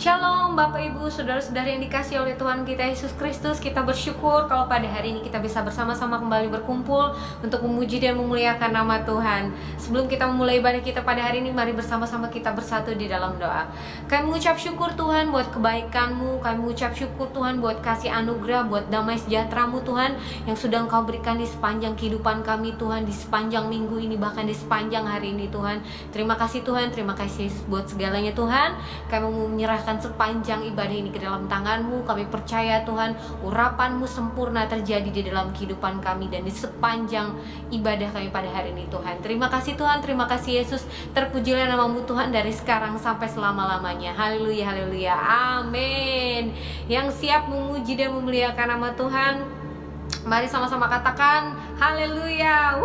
Shalom Bapak Ibu, Saudara-saudari yang dikasihi oleh Tuhan kita Yesus Kristus. Kita bersyukur kalau pada hari ini kita bisa bersama-sama kembali berkumpul untuk memuji dan memuliakan nama Tuhan. Sebelum kita memulai ibadah kita pada hari ini, mari bersama-sama kita bersatu di dalam doa. Kami mengucap syukur Tuhan buat kebaikan-Mu, kami mengucap syukur Tuhan buat kasih anugerah, buat damai sejahtera-Mu Tuhan yang sudah Engkau berikan di sepanjang kehidupan kami Tuhan, di sepanjang minggu ini, bahkan di sepanjang hari ini Tuhan. Terima kasih Tuhan, terima kasih Yesus buat segalanya Tuhan. Kami mau menyerahkan sepanjang ibadah ini ke dalam tangan-Mu. Kami percaya Tuhan, urapan-Mu sempurna terjadi di dalam kehidupan kami dan di sepanjang ibadah kami pada hari ini Tuhan. Terima kasih Tuhan, terima kasih Yesus. Terpujilah nama-Mu Tuhan dari sekarang sampai selama-lamanya. Haleluya, haleluya, amin. Yang siap memuji dan memuliakan nama Tuhan, mari sama-sama katakan haleluya.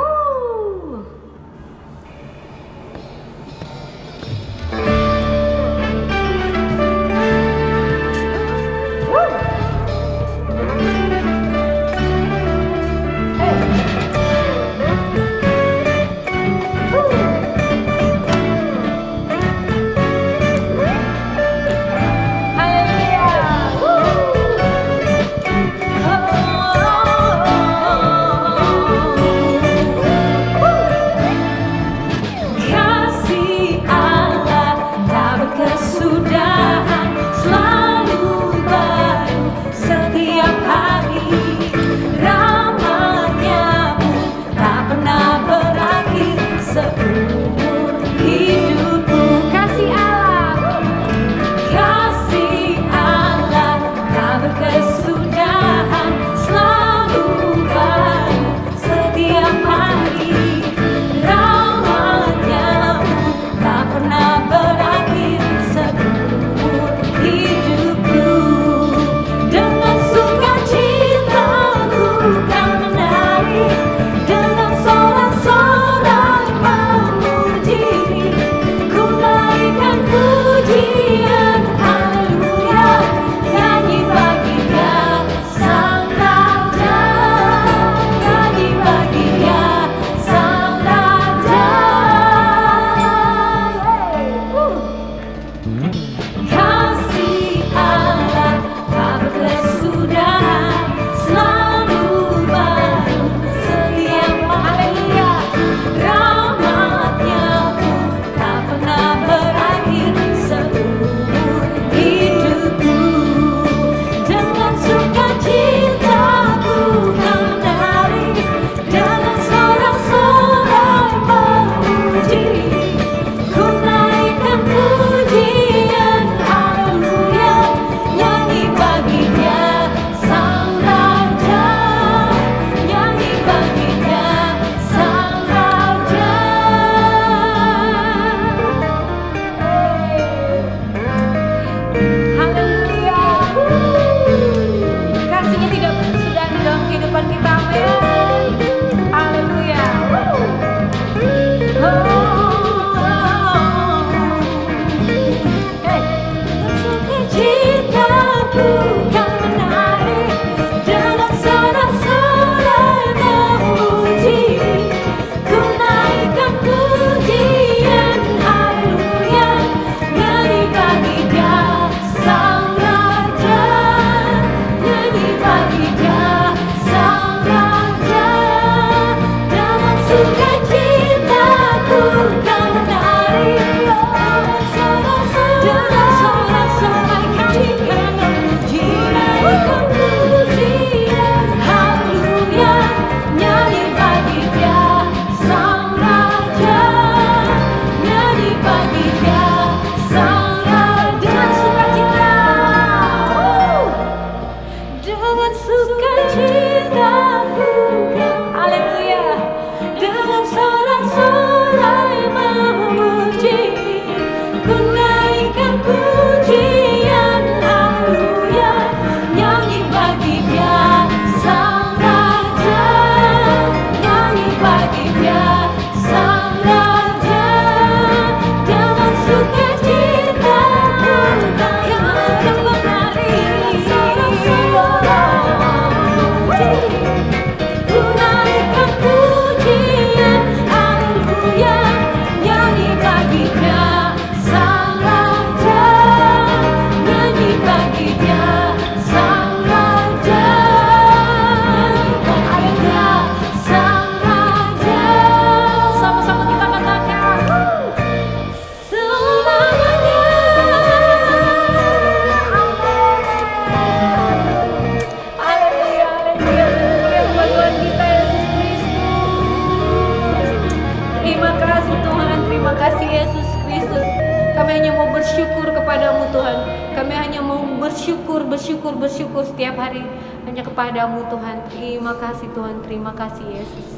bersyukur setiap hari hanya kepadamu Tuhan. Terima kasih Tuhan, terima kasih Yesus.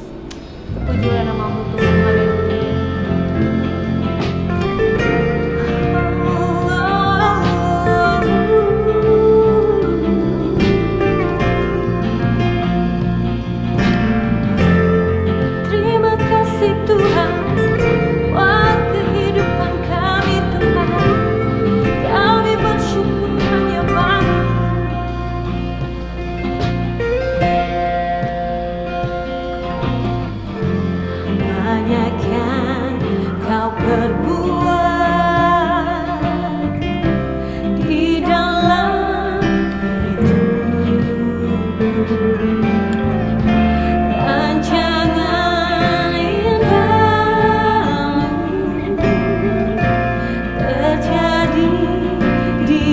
Terpujilah namamu Tuhan, haleluya. Terima kasih Tuhan buat kehidupan kami Tuhan. Kami bersyukur hanya Bapa. Banyakkan Kau perbuat di dalam hidupku. Rancangan indahmu terjadi di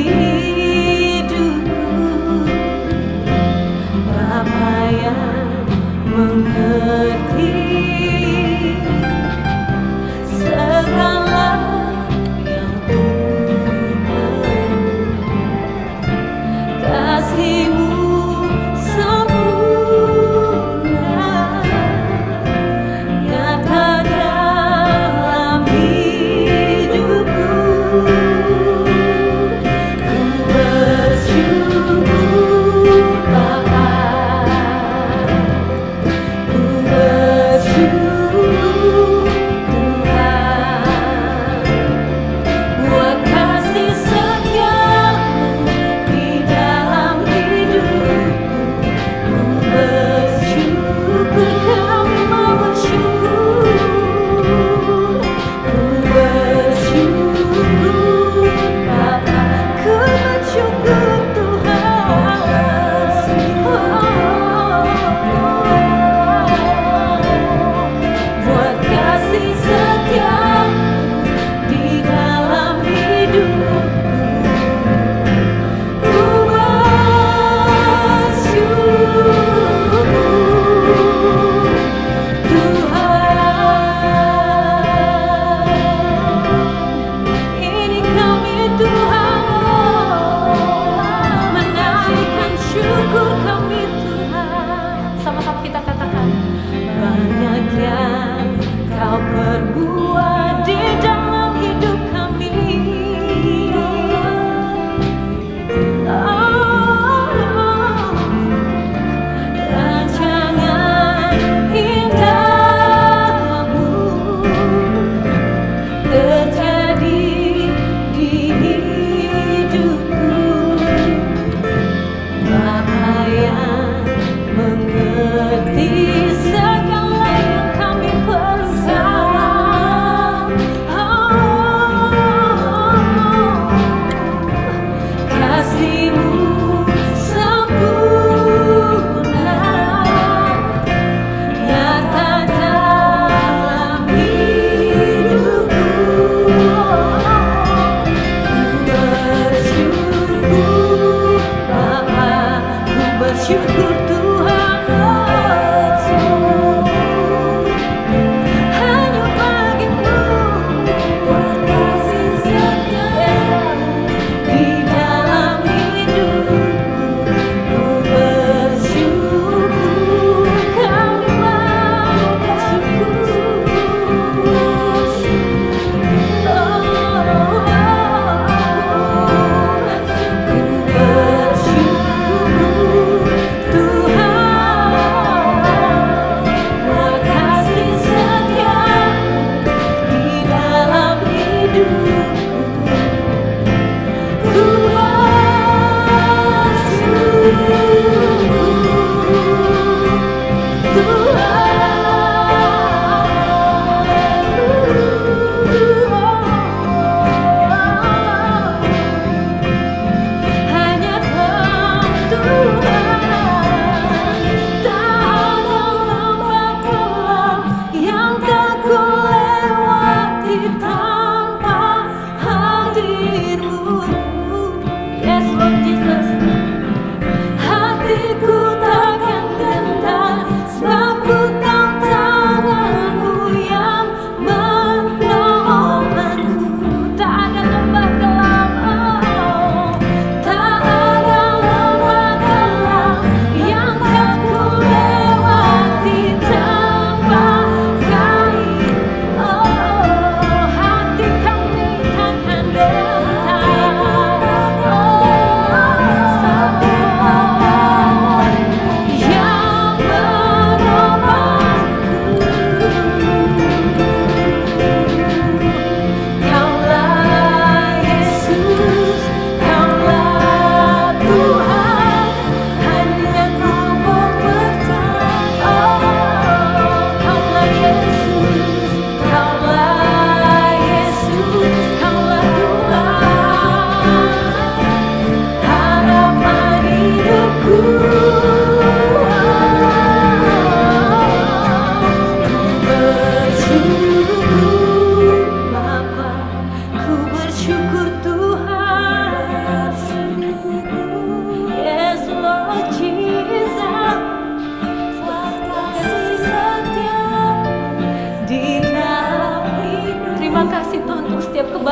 hidupku. Bapa yang mengerti segala yang ku perlu. Kasih-Mu sempurna nyata dalam hidupku. Ku bersyukur Bapa, ku bersyukur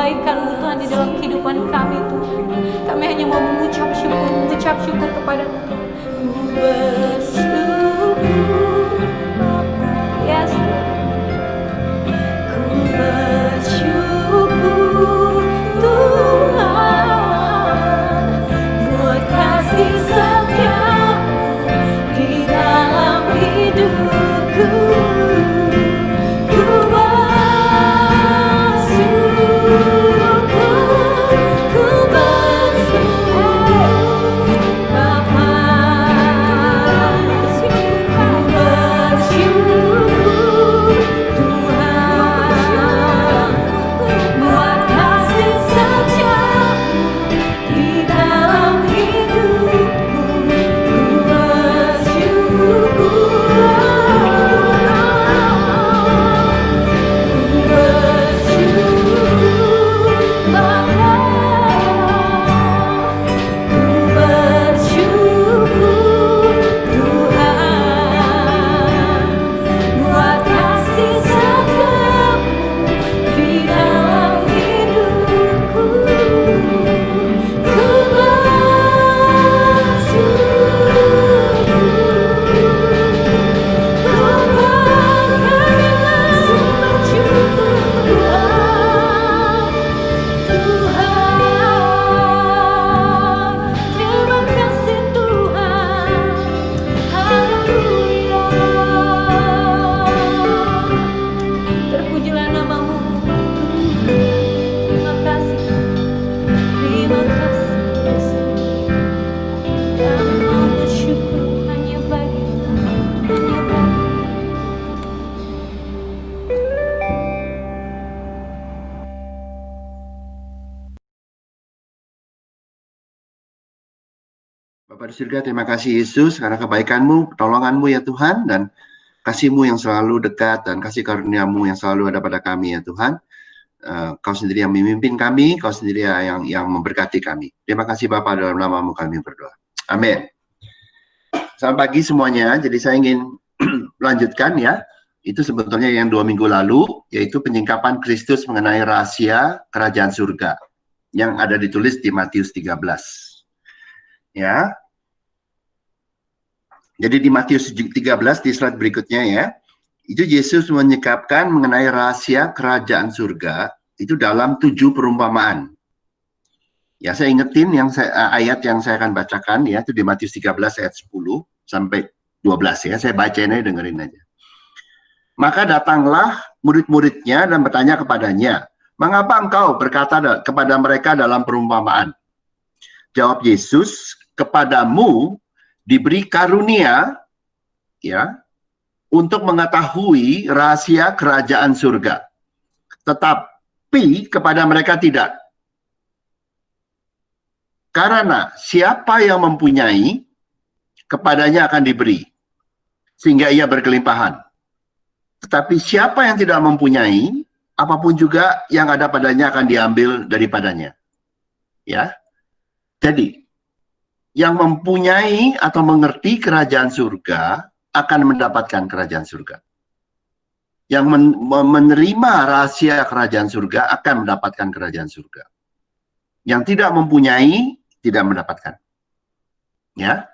kebaikan-Mu Tuhan di dalam kehidupan kami Tuhan. Kami hanya mau mengucap syukur kepadamu Tuhan. Ku bersyukur, yes, ku bersyukur Tuhan buat kasih setia-Mu di dalam hidupku. Ku bersyukur, ku bersyukur Bapa. Bapa di surga, terima kasih Yesus karena kebaikan-Mu, pertolongan-Mu ya Tuhan, dan kasih-Mu yang selalu dekat dan kasih karunia-Mu yang selalu ada pada kami ya Tuhan. Kau sendiri yang memimpin kami, Kau sendiri yang memberkati kami. Terima kasih Bapa, dalam nama-Mu kami berdoa. Amin. Selamat pagi semuanya. Jadi saya ingin melanjutkan ya. Itu sebetulnya yang 2 minggu lalu, yaitu penyingkapan Kristus mengenai rahasia kerajaan surga yang ada ditulis di Matius 13. Ya. Jadi di Matius 13 di slide berikutnya ya, itu Yesus menyingkapkan mengenai rahasia kerajaan surga itu dalam 7 perumpamaan. Ya, saya ingetin ayat yang saya akan bacakan ya, itu di Matius 13 ayat 10 sampai 12 ya. Saya bacain aja, dengerin aja. Maka datanglah murid-muridnya dan bertanya kepadanya, "Mengapa engkau berkata kepada mereka dalam perumpamaan?" Jawab Yesus, "Kepadamu diberi karunia ya untuk mengetahui rahasia kerajaan surga, tetapi kepada mereka tidak. Karena siapa yang mempunyai, kepadanya akan diberi, sehingga ia berkelimpahan. Tetapi siapa yang tidak mempunyai, apapun juga yang ada padanya akan diambil daripadanya." Ya. Jadi yang mempunyai atau mengerti kerajaan surga akan mendapatkan kerajaan surga. Yang menerima rahasia kerajaan surga akan mendapatkan kerajaan surga. Yang tidak mempunyai tidak mendapatkan. Ya.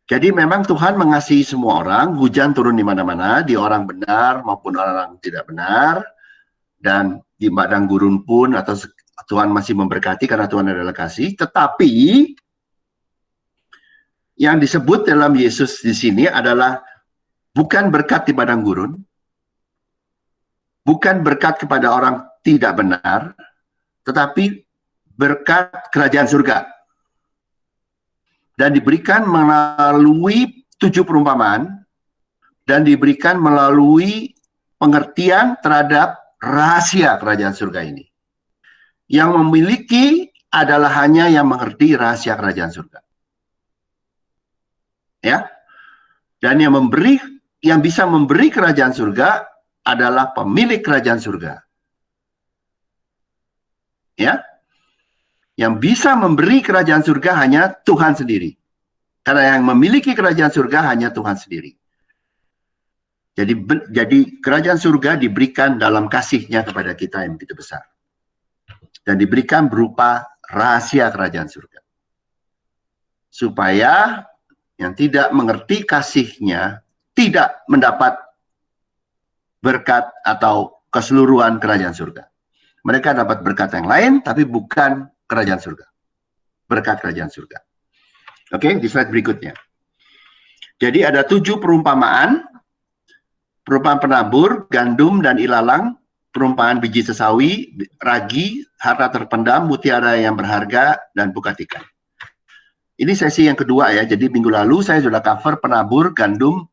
Jadi memang Tuhan mengasihi semua orang, hujan turun di mana-mana, di orang benar maupun orang tidak benar, dan di padang gurun pun atau Tuhan masih memberkati karena Tuhan adalah kasih. Tetapi yang disebut dalam Yesus di sini adalah bukan berkat di padang gurun, bukan berkat kepada orang tidak benar, tetapi berkat kerajaan surga. Dan diberikan melalui 7 perumpamaan, dan diberikan melalui pengertian terhadap rahasia kerajaan surga ini. Yang memiliki adalah hanya yang mengerti rahasia kerajaan surga. Ya, dan yang bisa memberi kerajaan surga adalah pemilik kerajaan surga. Ya, yang bisa memberi kerajaan surga hanya Tuhan sendiri, karena yang memiliki kerajaan surga hanya Tuhan sendiri. Jadi kerajaan surga diberikan dalam kasih-Nya kepada kita yang begitu besar. dan diberikan berupa rahasia kerajaan surga. Supaya yang tidak mengerti kasihnya tidak mendapat berkat atau keseluruhan kerajaan surga. Mereka dapat berkat yang lain, tapi bukan kerajaan surga. Berkat kerajaan surga. Oke, di slide berikutnya. Jadi ada 7 perumpamaan. Perumpamaan penabur, gandum dan ilalang, perumpamaan biji sesawi, ragi, harta terpendam, mutiara yang berharga, dan pukat ikan. Ini sesi yang kedua ya, jadi minggu lalu saya sudah cover penabur, gandum,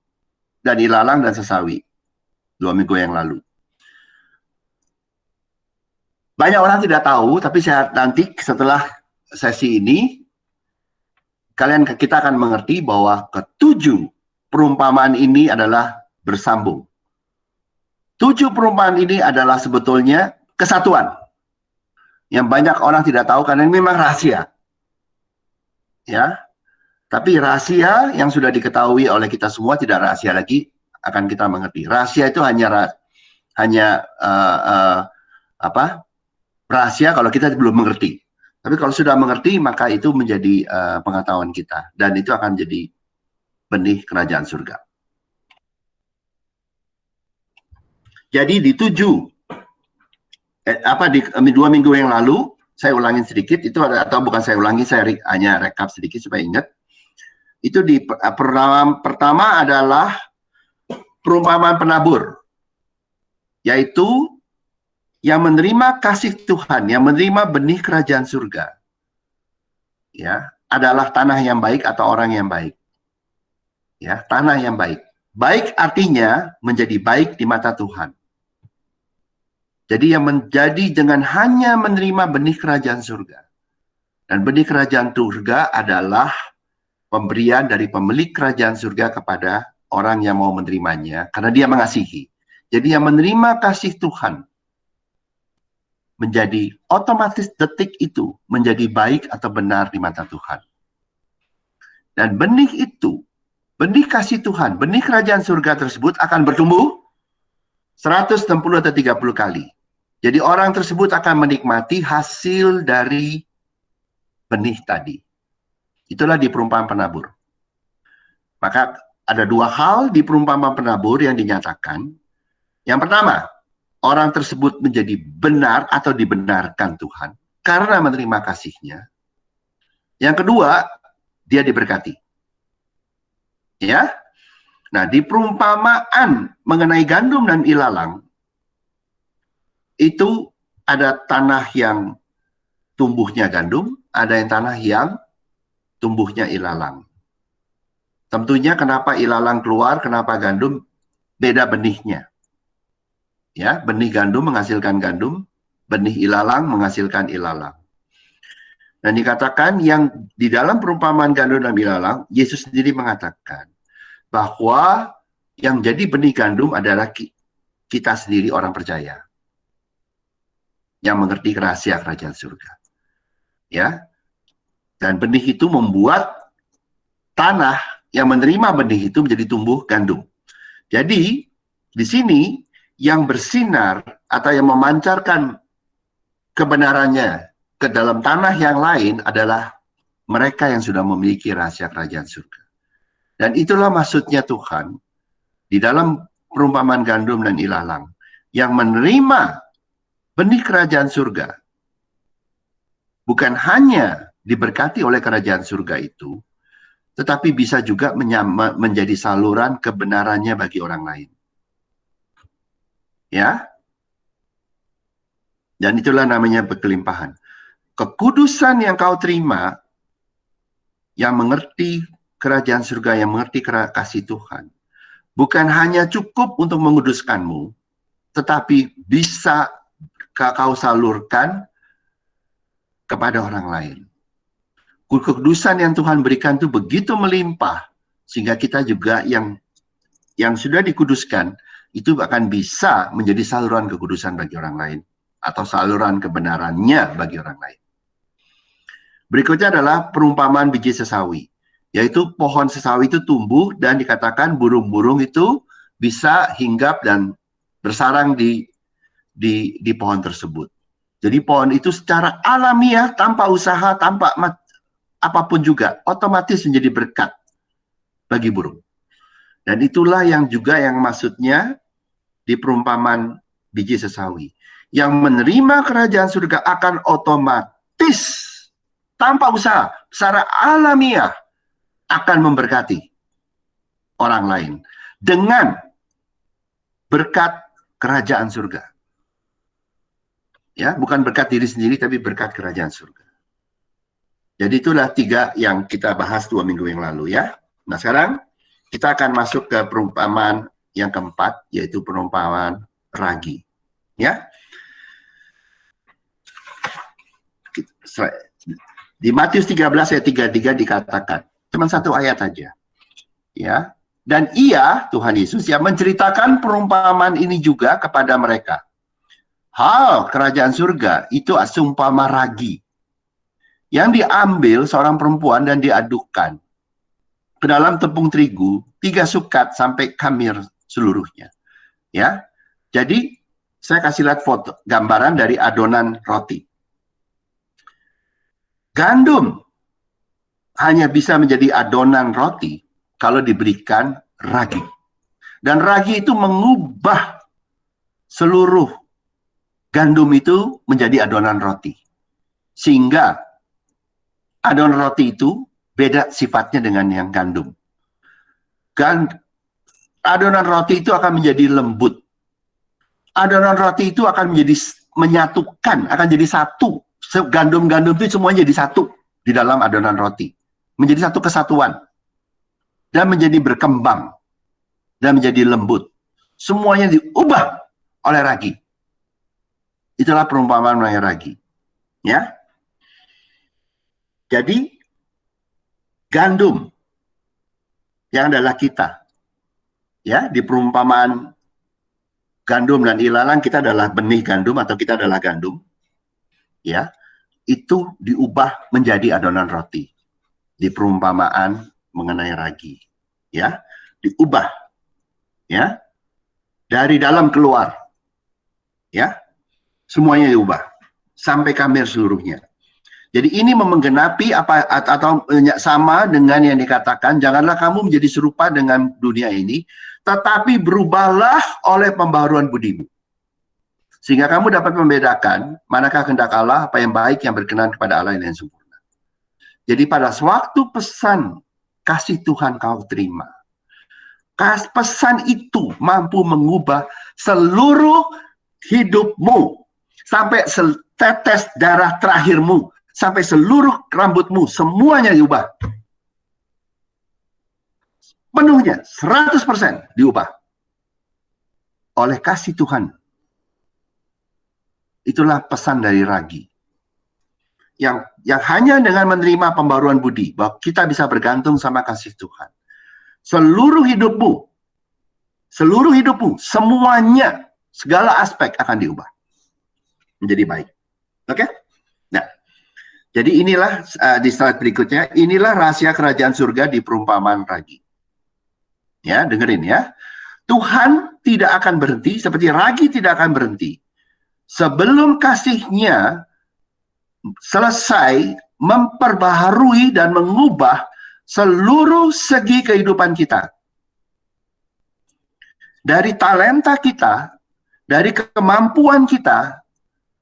dan ilalang, dan sesawi. 2 minggu yang lalu. Banyak orang tidak tahu, tapi saya nanti setelah sesi ini, kita akan mengerti bahwa ke-7 perumpamaan ini adalah bersambung. 7 perumpamaan ini adalah sebetulnya kesatuan. Yang banyak orang tidak tahu karena ini memang rahasia. Ya. Tapi rahasia yang sudah diketahui oleh kita semua tidak rahasia lagi, akan kita mengerti. Rahasia itu hanya rahasia kalau kita belum mengerti. Tapi kalau sudah mengerti, maka itu menjadi pengetahuan kita. Dan itu akan menjadi benih kerajaan surga. Jadi di 2 minggu yang lalu, saya ulangin sedikit, itu ada, atau bukan saya ulangi, saya hanya rekap sedikit supaya ingat. Itu di pertama adalah perumpamaan penabur, yaitu yang menerima kasih Tuhan, yang menerima benih kerajaan surga, ya, adalah tanah yang baik atau orang yang baik. Ya, tanah yang baik. Baik artinya menjadi baik di mata Tuhan. Jadi yang menjadi dengan hanya menerima benih kerajaan surga. Dan benih kerajaan surga adalah pemberian dari pemilik kerajaan surga kepada orang yang mau menerimanya, karena dia mengasihi. Jadi yang menerima kasih Tuhan, menjadi otomatis detik itu menjadi baik atau benar di mata Tuhan. Dan benih itu, benih kasih Tuhan, benih kerajaan surga tersebut akan bertumbuh 160 atau 30 kali. Jadi orang tersebut akan menikmati hasil dari benih tadi. Itulah di perumpamaan penabur. Maka ada 2 hal di perumpamaan penabur yang dinyatakan. Yang pertama, orang tersebut menjadi benar atau dibenarkan Tuhan karena menerima kasih-Nya. Yang kedua, dia diberkati. Ya. Nah, di perumpamaan mengenai gandum dan ilalang, itu ada tanah yang tumbuhnya gandum, ada yang tanah yang tumbuhnya ilalang. Tentunya kenapa ilalang keluar, kenapa gandum, beda benihnya. Ya, benih gandum menghasilkan gandum, benih ilalang menghasilkan ilalang. Dan dikatakan yang di dalam perumpamaan gandum dan ilalang, Yesus sendiri mengatakan bahwa yang jadi benih gandum adalah kita sendiri orang percaya yang mengerti rahasia kerajaan surga. Ya. Dan benih itu membuat tanah yang menerima benih itu menjadi tumbuh gandum. Jadi di sini yang bersinar atau yang memancarkan kebenarannya ke dalam tanah yang lain adalah mereka yang sudah memiliki rahasia kerajaan surga. Dan itulah maksudnya Tuhan di dalam perumpamaan gandum dan ilalang, yang menerima benih kerajaan surga bukan hanya diberkati oleh kerajaan surga itu, tetapi bisa juga menjadi saluran kebenarannya bagi orang lain. Ya. Dan itulah namanya berkelimpahan. Kekudusan yang kau terima, yang mengerti kerajaan surga, yang mengerti kasih Tuhan, bukan hanya cukup untuk menguduskanmu, tetapi bisa kau salurkan kepada orang lain. Kekudusan yang Tuhan berikan itu begitu melimpah, sehingga kita juga yang sudah dikuduskan, itu akan bisa menjadi saluran kekudusan bagi orang lain, atau saluran kebenarannya bagi orang lain. Berikutnya adalah perumpamaan biji sesawi, yaitu pohon sesawi itu tumbuh dan dikatakan burung-burung itu bisa hinggap dan bersarang di pohon tersebut. Jadi pohon itu secara alamiah, tanpa usaha, tanpa apapun juga, otomatis menjadi berkat bagi burung. Dan itulah yang juga yang maksudnya di perumpamaan biji sesawi. Yang menerima kerajaan surga akan otomatis, tanpa usaha, secara alamiah, akan memberkati orang lain. Dengan berkat kerajaan surga. Ya, bukan berkat diri sendiri, tapi berkat kerajaan surga. Jadi itulah 3 yang kita bahas 2 minggu yang lalu ya. Nah sekarang kita akan masuk ke perumpamaan yang keempat, yaitu perumpamaan ragi. Ya. Di Matius 13 ayat 33 dikatakan, cuma 1 ayat aja. Ya. Dan ia, Tuhan Yesus, yang menceritakan perumpamaan ini juga kepada mereka. Hal kerajaan surga itu seumpama ragi yang diambil seorang perempuan dan diadukkan ke dalam tepung terigu 3 sukat sampai khamir seluruhnya. Ya. Jadi saya kasih lihat foto gambaran dari adonan roti. Gandum hanya bisa menjadi adonan roti kalau diberikan ragi. Dan ragi itu mengubah seluruh gandum itu menjadi adonan roti. Sehingga adonan roti itu beda sifatnya dengan yang gandum. Adonan roti itu akan menjadi lembut. Adonan roti itu akan menjadi menyatukan, akan jadi satu. Gandum-gandum itu semuanya jadi satu di dalam adonan roti. Menjadi satu kesatuan. Dan menjadi berkembang. Dan menjadi lembut. Semuanya diubah oleh ragi. Itulah perumpamaan mengenai ragi. Ya. Jadi gandum yang adalah kita. Ya, di perumpamaan gandum dan ilalang kita adalah benih gandum atau kita adalah gandum. Ya. Itu diubah menjadi adonan roti. Di perumpamaan mengenai ragi. Ya, diubah. Ya. Dari dalam keluar. Ya. Semuanya diubah sampai khamir seluruhnya. Jadi ini menggenapi apa atau sama dengan yang dikatakan, janganlah kamu menjadi serupa dengan dunia ini, tetapi berubahlah oleh pembaharuan budimu. Sehingga kamu dapat membedakan manakah kehendak Allah, apa yang baik, yang berkenan kepada Allah yang sempurna. Jadi pada suatu pesan kasih Tuhan kau terima, pesan itu mampu mengubah seluruh hidupmu, sampai setetes darah terakhirmu, sampai seluruh rambutmu, semuanya diubah. Penuhnya, 100% diubah. Oleh kasih Tuhan. Itulah pesan dari ragi. Yang hanya dengan menerima pembaruan budi, bahwa kita bisa bergantung sama kasih Tuhan. Seluruh hidupmu, semuanya, segala aspek akan diubah. Menjadi baik. Oke? Nah, jadi inilah di slide berikutnya, inilah rahasia kerajaan surga di perumpamaan ragi. Ya, dengerin ya. Tuhan tidak akan berhenti, seperti ragi tidak akan berhenti. Sebelum kasih-Nya selesai memperbaharui dan mengubah seluruh segi kehidupan kita. Dari talenta kita, dari kemampuan kita,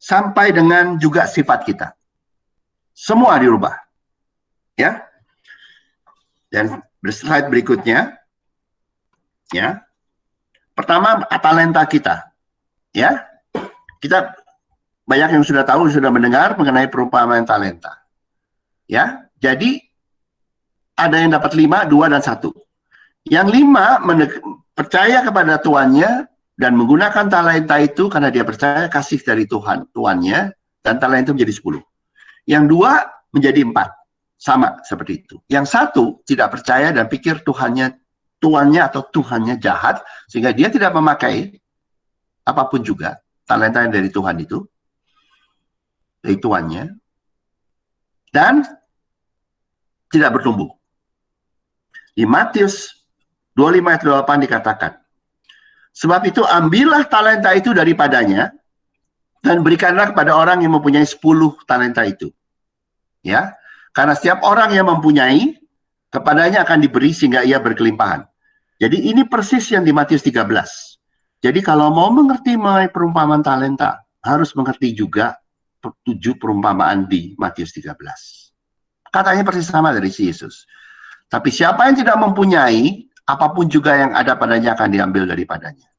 sampai dengan juga sifat kita. Semua dirubah. Ya. Dan slide berikutnya. Ya. Pertama, talenta kita. Ya. Kita banyak yang sudah tahu, sudah mendengar mengenai perumpamaan talenta. Ya. Jadi ada yang dapat 5, 2, dan 1. Yang 5 percaya kepada tuannya dan menggunakan talenta itu karena dia percaya kasih dari tuannya, dan talenta itu menjadi 10. Yang 2 menjadi 4. Sama seperti itu. Yang 1 tidak percaya dan pikir tuannya atau Tuhannya jahat, sehingga dia tidak memakai apapun juga talenta yang dari Tuhan itu, dari tuannya, dan tidak bertumbuh. Di Matius 25 ayat 28 dikatakan, sebab itu ambillah talenta itu daripadanya, dan berikanlah kepada orang yang mempunyai 10 talenta itu. Ya, karena setiap orang yang mempunyai, kepadanya akan diberi sehingga ia berkelimpahan. Jadi ini persis yang di Matius 13. Jadi kalau mau mengerti mengenai perumpamaan talenta, harus mengerti juga 7 perumpamaan di Matius 13. Katanya persis sama dari si Yesus. Tapi siapa yang tidak mempunyai, apapun juga yang ada padanya akan diambil daripadanya.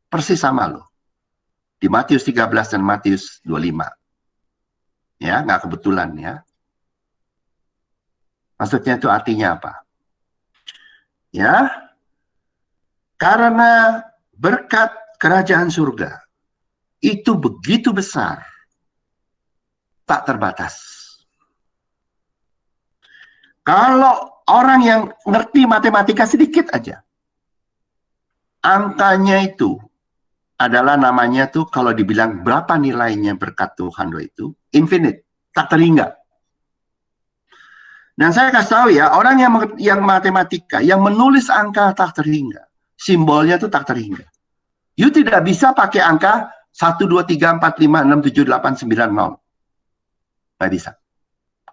Persis sama loh. Di Matius 13 dan Matius 25. Ya, nggak kebetulan ya. Maksudnya itu artinya apa? Ya, karena berkat kerajaan surga itu begitu besar, tak terbatas. Kalau orang yang ngerti matematika sedikit aja, angkanya itu adalah namanya tuh kalau dibilang berapa nilainya berkat Tuhan itu, infinite, tak terhingga. Dan saya kasih tahu ya, orang yang matematika, yang menulis angka tak terhingga, simbolnya tuh tak terhingga. You tidak bisa pakai angka 1, 2, 3, 4, 5, 6, 7, 8, 9, 0. Nggak bisa.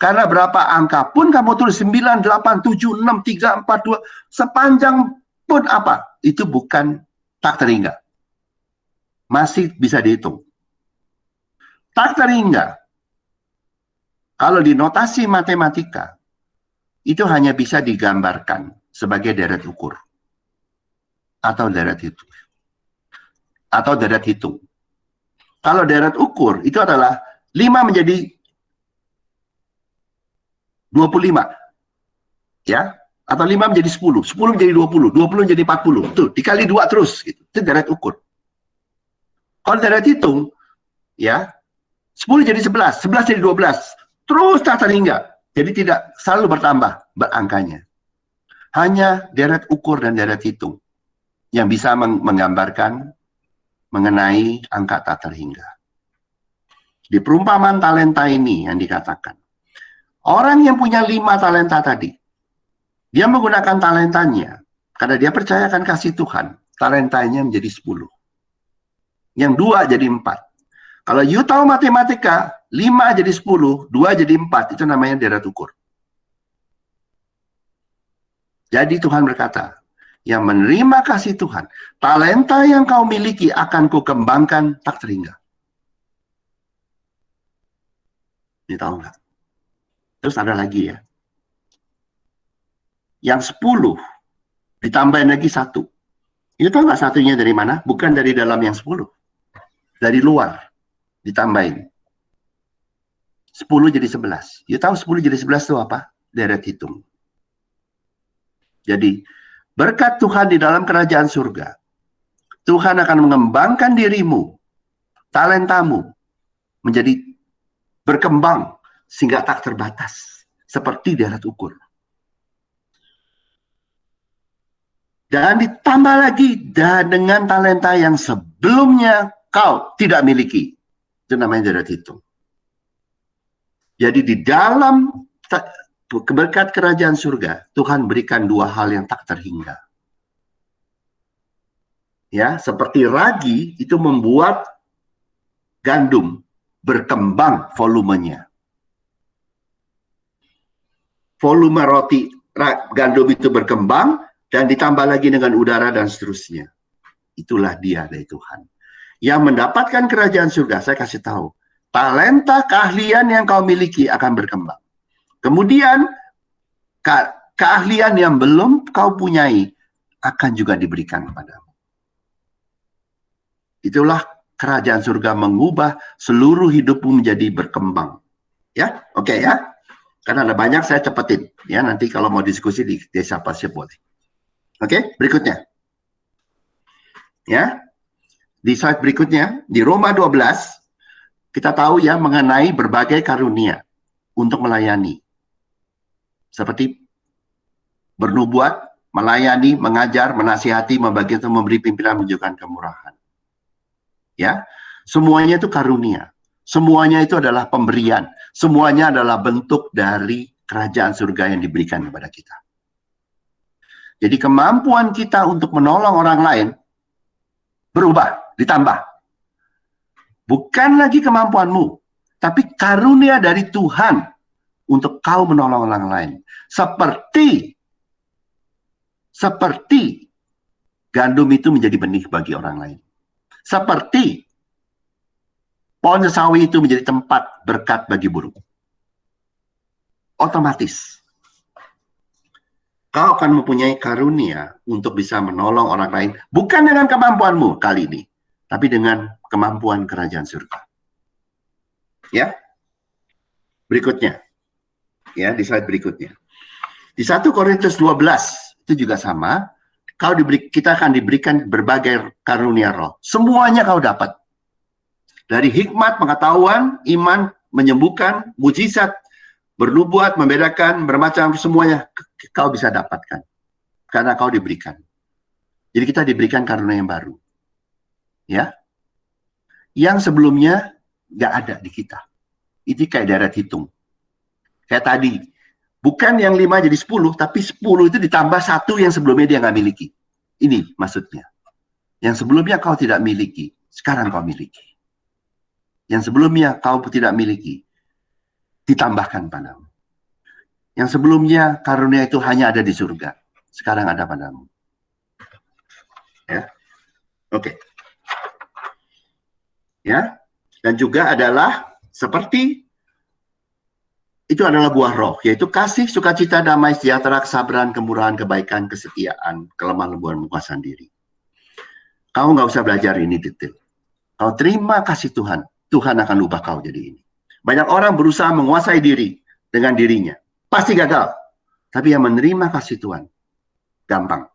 Karena berapa angka pun kamu tulis 9, 8, 7, 6, 3, 4, 2, sepanjang pun apa, itu bukan tak terhingga. Masih bisa dihitung. Tak terhingga, kalau di notasi matematika, itu hanya bisa digambarkan sebagai deret ukur. Atau deret hitung. Atau deret hitung. Kalau deret ukur, itu adalah 5 menjadi 25. Ya, atau 5 menjadi 10, 10 menjadi 20, 20 menjadi 40. Tuh, dikali 2 terus. Gitu. Itu deret ukur. Kalau deret hitung, ya, 10 jadi 11, 11 jadi 12, terus tak terhingga. Jadi tidak selalu bertambah angkanya. Hanya deret ukur dan deret hitung yang bisa menggambarkan mengenai angka tak terhingga. Di perumpamaan talenta ini yang dikatakan, orang yang punya 5 talenta tadi, dia menggunakan talentanya, karena dia percayakan kasih Tuhan, talentanya menjadi 10. Yang 2 jadi 4. Kalau you tahu matematika, 5 jadi 10, 2 jadi 4, itu namanya deret ukur. Jadi Tuhan berkata, yang menerima kasih Tuhan, talenta yang kau miliki akan kukembangkan tak terhingga. Ini tahu nggak? Terus ada lagi ya. Yang 10, ditambahin lagi 1. You tahu nggak satunya dari mana? Bukan dari dalam yang 10. Dari luar ditambahin 10 jadi 11. You tahu 10 jadi 11 itu apa? Deret hitung. Jadi berkat Tuhan di dalam kerajaan surga, Tuhan akan mengembangkan dirimu, talentamu menjadi berkembang sehingga tak terbatas seperti deret ukur. Dan ditambah lagi dengan talenta yang sebelumnya kau tidak miliki. Itu namanya deret hitung. Jadi di dalam berkat kerajaan surga, Tuhan berikan 2 hal yang tak terhingga. Ya, seperti ragi itu membuat gandum berkembang volumenya. Volume roti gandum itu berkembang dan ditambah lagi dengan udara dan seterusnya. Itulah dia dari Tuhan. Yang mendapatkan kerajaan surga, saya kasih tahu, talenta keahlian yang kau miliki akan berkembang. Kemudian keahlian yang belum kau punyai akan juga diberikan kepadamu. Itulah kerajaan surga mengubah seluruh hidupmu menjadi berkembang. Ya, oke ya. Karena ada banyak saya cepetin. Ya, nanti kalau mau diskusi di desa pasir boleh. Oke, berikutnya. Ya. Di slide berikutnya, di Roma 12, kita tahu ya mengenai berbagai karunia untuk melayani. Seperti bernubuat, melayani, mengajar, menasihati, membagi atau memberi pimpinan, menunjukkan kemurahan. Ya, semuanya itu karunia. Semuanya itu adalah pemberian. Semuanya adalah bentuk dari kerajaan surga yang diberikan kepada kita. Jadi kemampuan kita untuk menolong orang lain berubah, ditambah. Bukan lagi kemampuanmu, tapi karunia dari Tuhan untuk kau menolong orang lain. Seperti gandum itu menjadi benih bagi orang lain. Seperti pohon sawi itu menjadi tempat berkat bagi burung. Otomatis kau akan mempunyai karunia untuk bisa menolong orang lain, bukan dengan kemampuanmu kali ini, tapi dengan kemampuan kerajaan surga. Ya, berikutnya, ya di slide berikutnya. Di 1 Korintus 12 itu juga sama. Kita akan diberikan berbagai karunia roh. Semuanya kau dapat. Dari hikmat, pengetahuan, iman, menyembuhkan, mujizat, bernubuat, membedakan, bermacam, semuanya kau bisa dapatkan. Karena kau diberikan. Jadi kita diberikan karunia yang baru. Ya. Yang sebelumnya nggak ada di kita. Itu kayak deret hitung. Kayak tadi. Bukan yang 5 jadi 10, tapi 10 itu ditambah 1 yang sebelumnya dia nggak miliki. Ini maksudnya. Yang sebelumnya kau tidak miliki, sekarang kau miliki. Yang sebelumnya kau tidak miliki, ditambahkan padamu. Yang sebelumnya karunia itu hanya ada di surga, sekarang ada padamu. Ya, oke. Ya, dan juga adalah seperti itu adalah buah roh, yaitu kasih, sukacita, damai, sejahtera, kesabaran, kemurahan, kebaikan, kesetiaan, kelemah lembutan, penguasaan diri. Kau nggak usah belajar ini detail. Kau terima kasih Tuhan, Tuhan akan ubah kau jadi ini. Banyak orang berusaha menguasai diri dengan dirinya. Pasti gagal. Tapi yang menerima kasih Tuhan, gampang.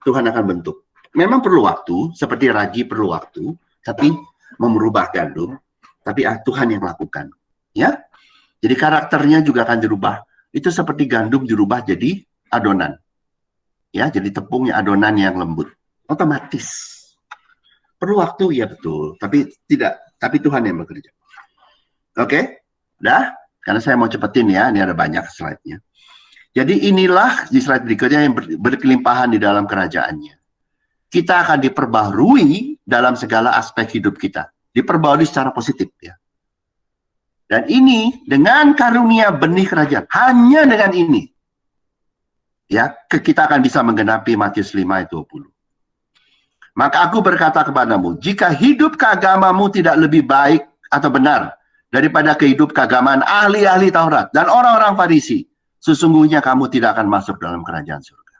Tuhan akan bentuk. Memang perlu waktu, seperti ragi perlu waktu, tapi merubah gandum, tapi Tuhan yang lakukan. Ya, jadi karakternya juga akan dirubah. Itu seperti gandum dirubah jadi adonan. Ya, jadi tepungnya adonan yang lembut. Otomatis. Perlu waktu, ya betul. Tapi tidak. Tapi Tuhan yang bekerja. Oke? Dah? Karena saya mau cepetin ya. Ini ada banyak slide-nya. Jadi inilah di slide berikutnya yang berkelimpahan di dalam kerajaannya. Kita akan diperbaharui dalam segala aspek hidup kita. Diperbaharui secara positif ya. Dan ini dengan karunia benih kerajaan. Hanya dengan ini. Ya, kita akan bisa menggenapi Matius 5 ayat 20. Maka aku berkata kepadamu, jika hidup keagamamu tidak lebih baik atau benar daripada kehidup keagamaan ahli-ahli Taurat dan orang-orang Farisi, sesungguhnya kamu tidak akan masuk dalam kerajaan surga.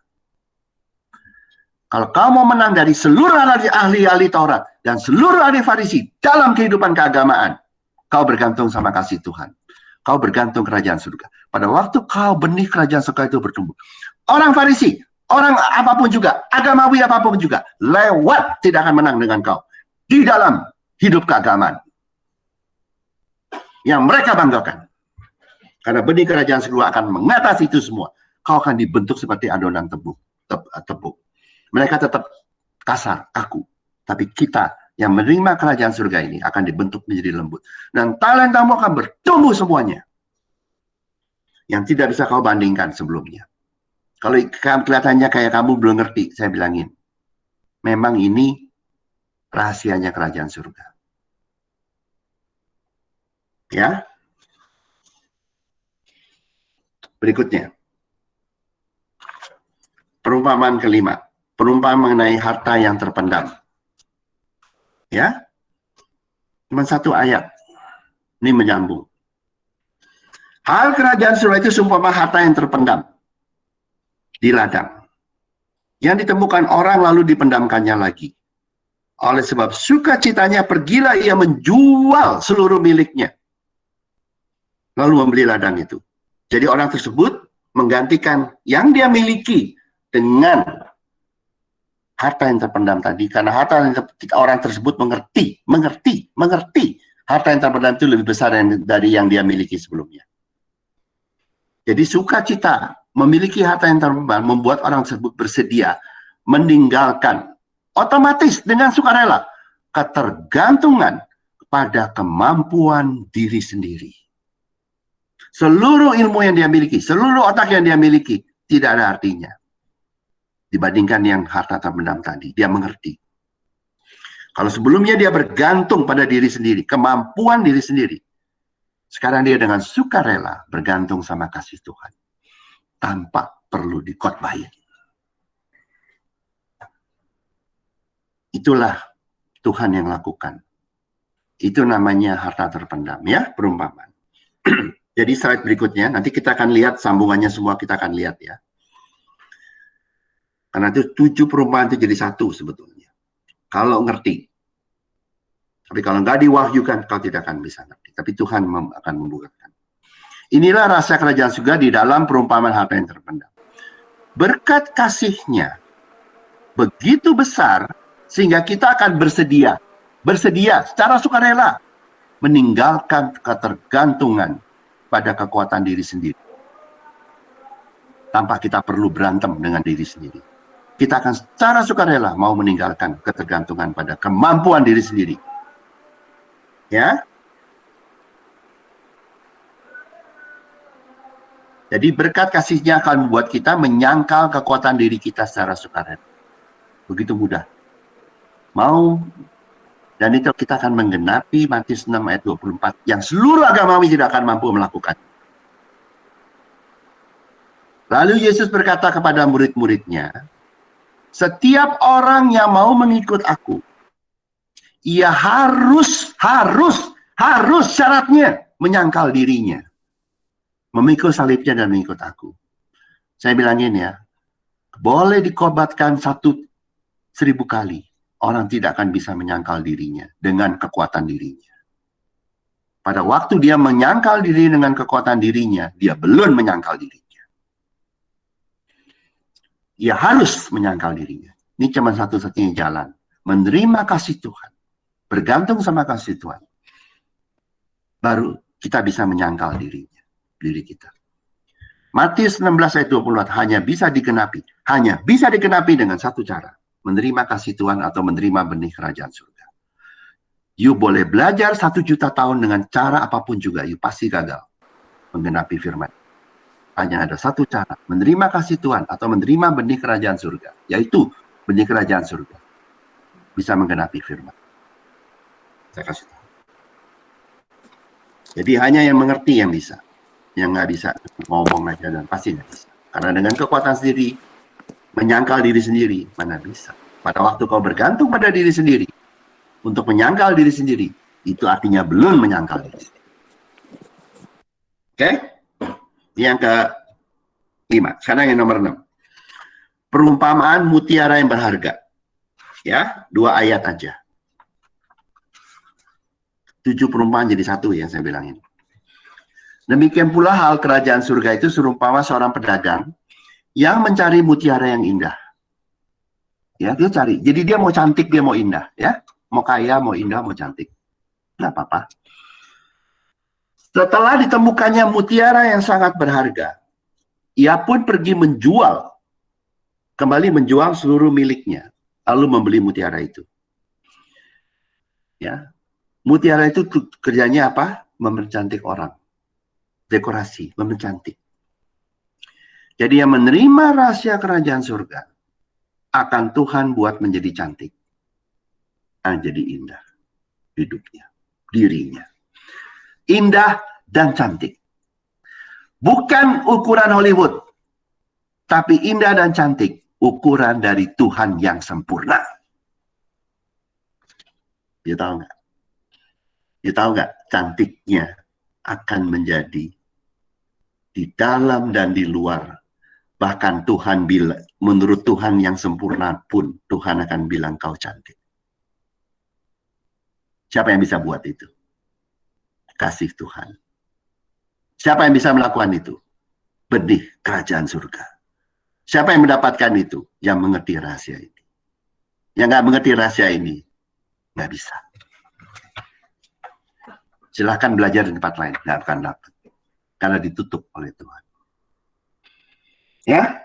Kalau kamu menang dari seluruh ahli-ahli Taurat dan seluruh ahli Farisi dalam kehidupan keagamaan, kau bergantung sama kasih Tuhan. Kau bergantung kerajaan surga. Pada waktu kau benih kerajaan surga itu bertumbuh. Orang Farisi, orang apapun juga, agamawi apapun juga, lewat tidak akan menang dengan kau. Di dalam hidup keagamaan. Yang mereka banggakan. Karena benih kerajaan surga akan mengatasi itu semua. Kau akan dibentuk seperti adonan tepung. Mereka tetap kasar, kaku. Tapi kita yang menerima kerajaan surga ini akan dibentuk menjadi lembut. Dan talentamu akan bertumbuh semuanya. Yang tidak bisa kau bandingkan sebelumnya. Kalau kelihatannya kayak kamu belum ngerti, saya bilangin. Memang ini rahasianya kerajaan surga. Ya. Berikutnya. Perumpamaan kelima. Perumpamaan mengenai harta yang terpendam. Ya, cuma satu ayat. Ini menyambung. Hal kerajaan surga itu seumpama harta yang terpendam di ladang, yang ditemukan orang lalu dipendamkannya lagi. Oleh sebab sukacitanya pergilah ia menjual seluruh miliknya, lalu membeli ladang itu. Jadi orang tersebut menggantikan yang dia miliki dengan harta yang terpendam tadi, karena harta yang orang tersebut mengerti harta yang terpendam itu lebih besar dari yang dia miliki sebelumnya. Jadi sukacita memiliki harta yang terpendam membuat orang tersebut bersedia meninggalkan otomatis dengan sukarela ketergantungan pada kemampuan diri sendiri. Seluruh ilmu yang dia miliki, seluruh otak yang dia miliki tidak ada artinya dibandingkan yang harta terpendam tadi. Dia mengerti. Kalau sebelumnya dia bergantung pada diri sendiri, kemampuan diri sendiri. Sekarang dia dengan sukarela bergantung sama kasih Tuhan. Tanpa perlu dikotbahin. Itulah Tuhan yang lakukan. Itu namanya harta terpendam, ya, perumpamaan. Jadi slide berikutnya, nanti kita akan lihat sambungannya semua, kita akan lihat ya. Karena itu 7 perumpamaan itu jadi satu sebetulnya. Kalau ngerti. Tapi kalau nggak diwahyukan, kau tidak akan bisa ngerti. Tapi Tuhan akan membukakan. Inilah rahasia kerajaan surga di dalam perumpamaan harta yang terpendam. Berkat kasihnya begitu besar, sehingga kita akan bersedia secara sukarela meninggalkan ketergantungan pada kekuatan diri sendiri. Tanpa kita perlu berantem dengan diri sendiri. Kita akan secara sukarela mau meninggalkan ketergantungan pada kemampuan diri sendiri. Ya. Jadi berkat kasihnya akan membuat kita menyangkal kekuatan diri kita secara sukarela. Begitu mudah. Mau, dan itu kita akan menggenapi Matius 6 ayat 24 yang seluruh agamawi tidak akan mampu melakukan. Lalu Yesus berkata kepada murid-muridnya, setiap orang yang mau mengikut aku, ia harus syaratnya menyangkal dirinya. Memikul salibnya dan mengikut aku. Saya bilangin ya, boleh dikobatkan 1.000 kali. Orang tidak akan bisa menyangkal dirinya dengan kekuatan dirinya. Pada waktu dia menyangkal diri dengan kekuatan dirinya, dia belum menyangkal dirinya. Dia harus menyangkal dirinya. Ini cuma satu-satunya jalan. Menerima kasih Tuhan. Bergantung sama kasih Tuhan. Baru kita bisa menyangkal dirinya. Diri kita. Matius 16 ayat 24 hanya bisa digenapi dengan satu cara. Menerima kasih Tuhan atau menerima benih kerajaan surga. You boleh belajar 1 juta tahun dengan cara apapun juga. You pasti gagal menggenapi firman. Hanya ada satu cara, menerima kasih Tuhan atau menerima benih kerajaan surga, yaitu benih kerajaan surga. Bisa menggenapi firman. Saya kasih tahu. Jadi hanya yang mengerti yang bisa. Yang nggak bisa ngomong aja dan pasti nggak bisa. Karena dengan kekuatan sendiri, menyangkal diri sendiri, mana bisa. Pada waktu kau bergantung pada diri sendiri, untuk menyangkal diri sendiri, itu artinya belum menyangkal diri sendiri. Oke? Yang ke-5. Sekarang yang nomor 6. Perumpamaan mutiara yang berharga. Ya, 2 ayat aja. 7 perumpamaan jadi 1 yang saya bilangin. Demikian pula hal kerajaan surga itu serumpama seorang pedagang yang mencari mutiara yang indah. Ya, dia cari. Jadi dia mau cantik, dia mau indah. Ya, mau kaya, mau indah, mau cantik. Nggak apa-apa. Setelah ditemukannya mutiara yang sangat berharga, ia pun pergi kembali menjual seluruh miliknya, lalu membeli mutiara itu. Ya, mutiara itu kerjanya apa? Mempercantik orang, dekorasi, mempercantik. Jadi yang menerima rahasia kerajaan surga akan Tuhan buat menjadi cantik, jadi indah hidupnya, dirinya. Indah dan cantik. Bukan ukuran Hollywood, tapi indah dan cantik ukuran dari Tuhan yang sempurna. Dia tahu nggak? Dia tahu nggak? Cantiknya akan menjadi di dalam dan di luar. Bahkan Tuhan bilang, menurut Tuhan yang sempurna pun Tuhan akan bilang kau cantik. Siapa yang bisa buat itu? Kasih Tuhan. Siapa yang bisa melakukan itu? Benih kerajaan surga. Siapa yang mendapatkan itu? Yang mengerti rahasia ini. Yang nggak mengerti rahasia ini, nggak bisa. Silahkan belajar di tempat lain, nggak akan dapat. Karena ditutup oleh Tuhan. Ya?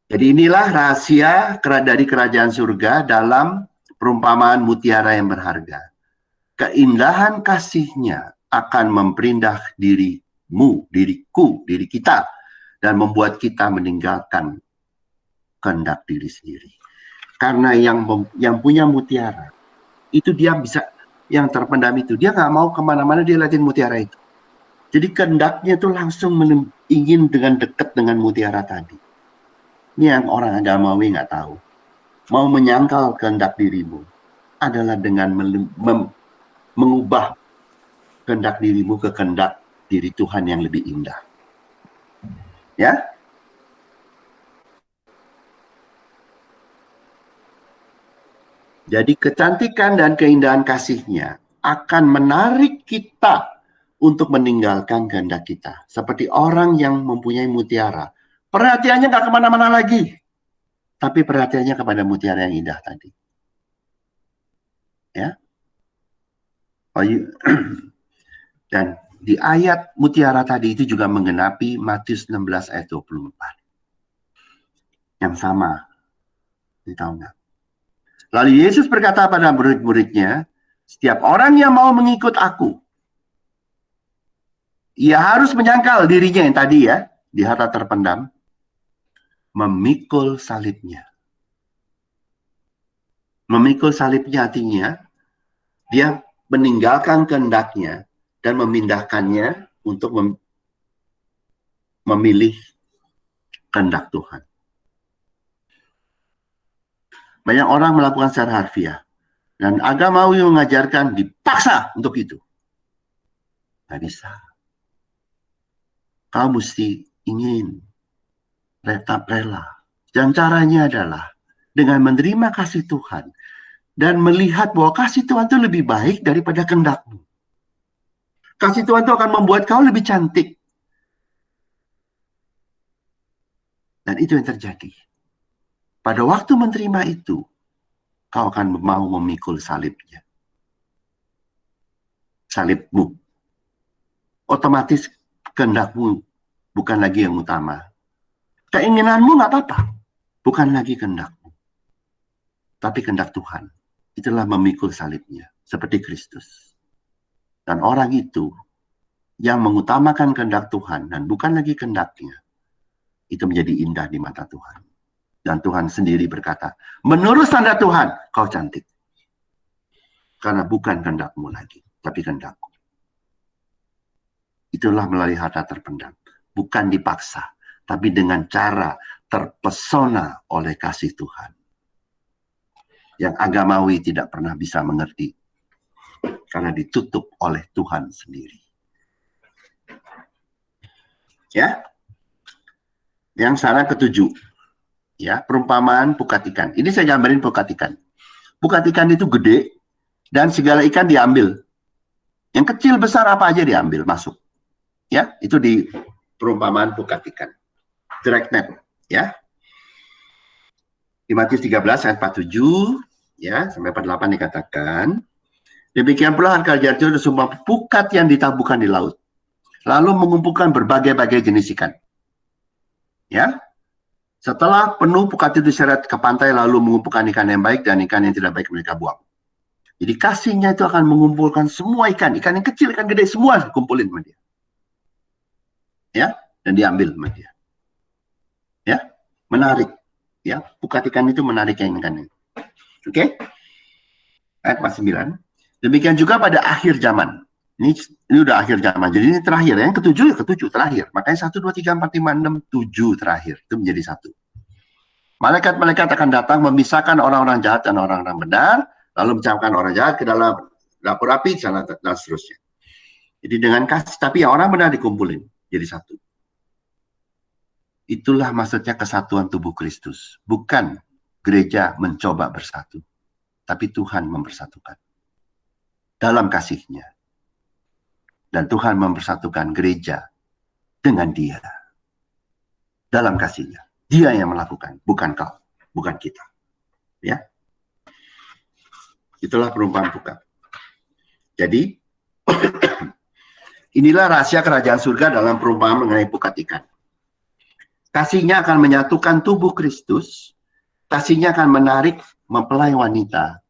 Jadi inilah rahasia dari kerajaan surga dalam perumpamaan mutiara yang berharga. Keindahan kasihnya akan memperindah dirimu, diriku, diri kita, dan membuat kita meninggalkan kehendak diri sendiri. Karena yang punya mutiara itu dia bisa, yang terpendam itu, dia nggak mau kemana-mana, dia liatin mutiara itu. Jadi kehendaknya itu langsung ingin dengan dekat dengan mutiara tadi. Ini yang orang agamawi nggak tahu. Mau menyangkal kehendak dirimu adalah dengan mengubah kehendak dirimu ke kehendak diri Tuhan yang lebih indah. Ya, jadi kecantikan dan keindahan kasihnya akan menarik kita untuk meninggalkan kehendak kita. Seperti orang yang mempunyai mutiara. Perhatiannya nggak kemana-mana lagi. Tapi perhatiannya kepada mutiara yang indah tadi. Ya. Dan di ayat mutiara tadi itu juga menggenapi Matius 16 ayat 24. Yang sama. Ini tahu nggak? Lalu Yesus berkata pada murid-muridnya, setiap orang yang mau mengikut aku, ia harus menyangkal dirinya yang tadi ya, di harta terpendam, memikul salibnya. Memikul salibnya artinya, dia meninggalkan kehendaknya dan memindahkannya untuk memilih kehendak Tuhan. Banyak orang melakukan secara harfiah. Dan agamawi mengajarkan dipaksa untuk itu. Nggak bisa. Kau mesti ingin tetap rela. Dan caranya adalah dengan menerima kasih Tuhan dan melihat bahwa kasih Tuhan itu lebih baik daripada kehendakmu. Kasih Tuhan itu akan membuat kau lebih cantik. Dan itu yang terjadi. Pada waktu menerima itu, kau akan mau memikul salibnya. Salibmu. Otomatis kehendakmu bukan lagi yang utama. Keinginanmu nggak apa-apa. Bukan lagi kehendakmu. Tapi kehendak Tuhan. Itulah memikul salibnya. Seperti Kristus. Dan orang itu yang mengutamakan kehendak Tuhan dan bukan lagi kehendaknya, itu menjadi indah di mata Tuhan. Dan Tuhan sendiri berkata, menurut standar Tuhan, kau cantik. Karena bukan kehendakmu lagi, tapi kehendakku. Itulah melalui harta terpendam. Bukan dipaksa, tapi dengan cara terpesona oleh kasih Tuhan. Yang agamawi tidak pernah bisa mengerti. Karena ditutup oleh Tuhan sendiri. Ya. Yang saran ketujuh. Ya, perumpamaan pukat ikan. Ini saya gambarin pukat ikan. Pukat ikan itu gede dan segala ikan diambil. Yang kecil besar apa aja diambil masuk. Ya, itu di perumpamaan pukat ikan. Dragnet, ya. Di Matius 13 ayat 47 ya sampai 48 dikatakan, demikian pula harga jatuh semua pukat yang ditabuhkan di laut. Lalu mengumpulkan berbagai-bagai jenis ikan. Ya. Setelah penuh, pukat itu diseret ke pantai lalu mengumpulkan ikan yang baik dan ikan yang tidak baik mereka buang. Jadi kasihnya itu akan mengumpulkan semua ikan. Ikan yang kecil, ikan gede, semua kumpulin sama dia. Ya, dan diambil sama dia. Ya, menarik. Ya, pukat ikan itu menarik yang ikan. Oke? Ayat 49. Demikian juga pada akhir zaman. Ini udah akhir zaman. Jadi ini terakhir. Yang ketujuh terakhir. Makanya 1, 2, 3, 4, 5, 6, 7 terakhir. Itu menjadi satu. Malaikat-malaikat akan datang memisahkan orang-orang jahat dan orang-orang benar. Lalu mencampakkan orang jahat ke dalam dapur api dan seterusnya. Jadi dengan kasih. Tapi yang orang benar dikumpulin. Jadi satu. Itulah maksudnya kesatuan tubuh Kristus. Bukan gereja mencoba bersatu. Tapi Tuhan mempersatukan. Dalam kasihnya. Dan Tuhan mempersatukan gereja dengan dia. Dalam kasihnya. Dia yang melakukan, bukan kau, bukan kita. Ya. Itulah perumpamaan pukat. Jadi, inilah rahasia kerajaan surga dalam perumpamaan mengenai pukat ikan. Kasihnya akan menyatukan tubuh Kristus. Kasihnya akan menarik mempelai wanita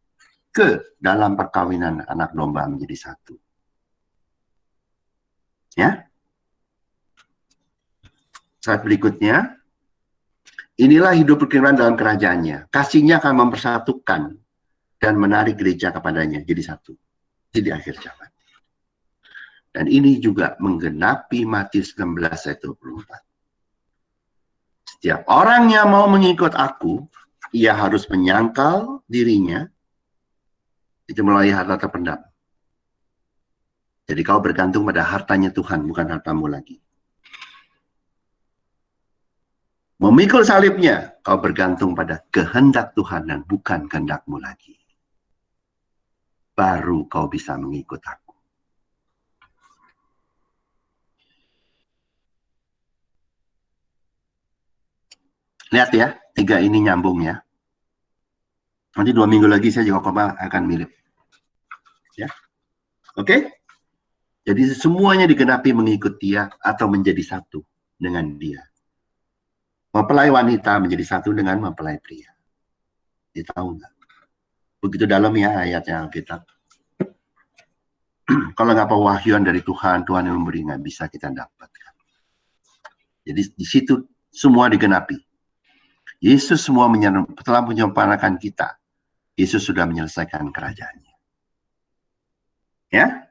ke dalam perkawinan anak domba menjadi satu. Ya. Saat berikutnya, inilah hidup berkelimpahan dalam kerajaannya. Kasihnya akan mempersatukan dan menarik gereja kepadanya jadi satu di akhir zaman. Dan ini juga menggenapi Matius 16 ayat 24. Setiap orang yang mau mengikut aku, ia harus menyangkal dirinya, itu melalui harta terpendam. Jadi kau bergantung pada hartanya Tuhan, bukan hartamu lagi. Memikul salibnya, kau bergantung pada kehendak Tuhan dan bukan kehendakmu lagi. Baru kau bisa mengikut aku. Lihat ya, 3 ini nyambung ya. Nanti 2 minggu lagi saya juga akan mirip. Ya, oke? Jadi semuanya digenapi mengikut dia atau menjadi satu dengan dia. Mempelai wanita menjadi satu dengan mempelai pria. Dia tahu nggak? Begitu dalam ya ayatnya Alkitab. Kalau nggak pewahyuan dari Tuhan, Tuhan yang memberi, nggak bisa kita dapatkan. Jadi di situ semua digenapi. Yesus semua telah menyempurnakan kita. Yesus sudah menyelesaikan kerajaannya. Ya?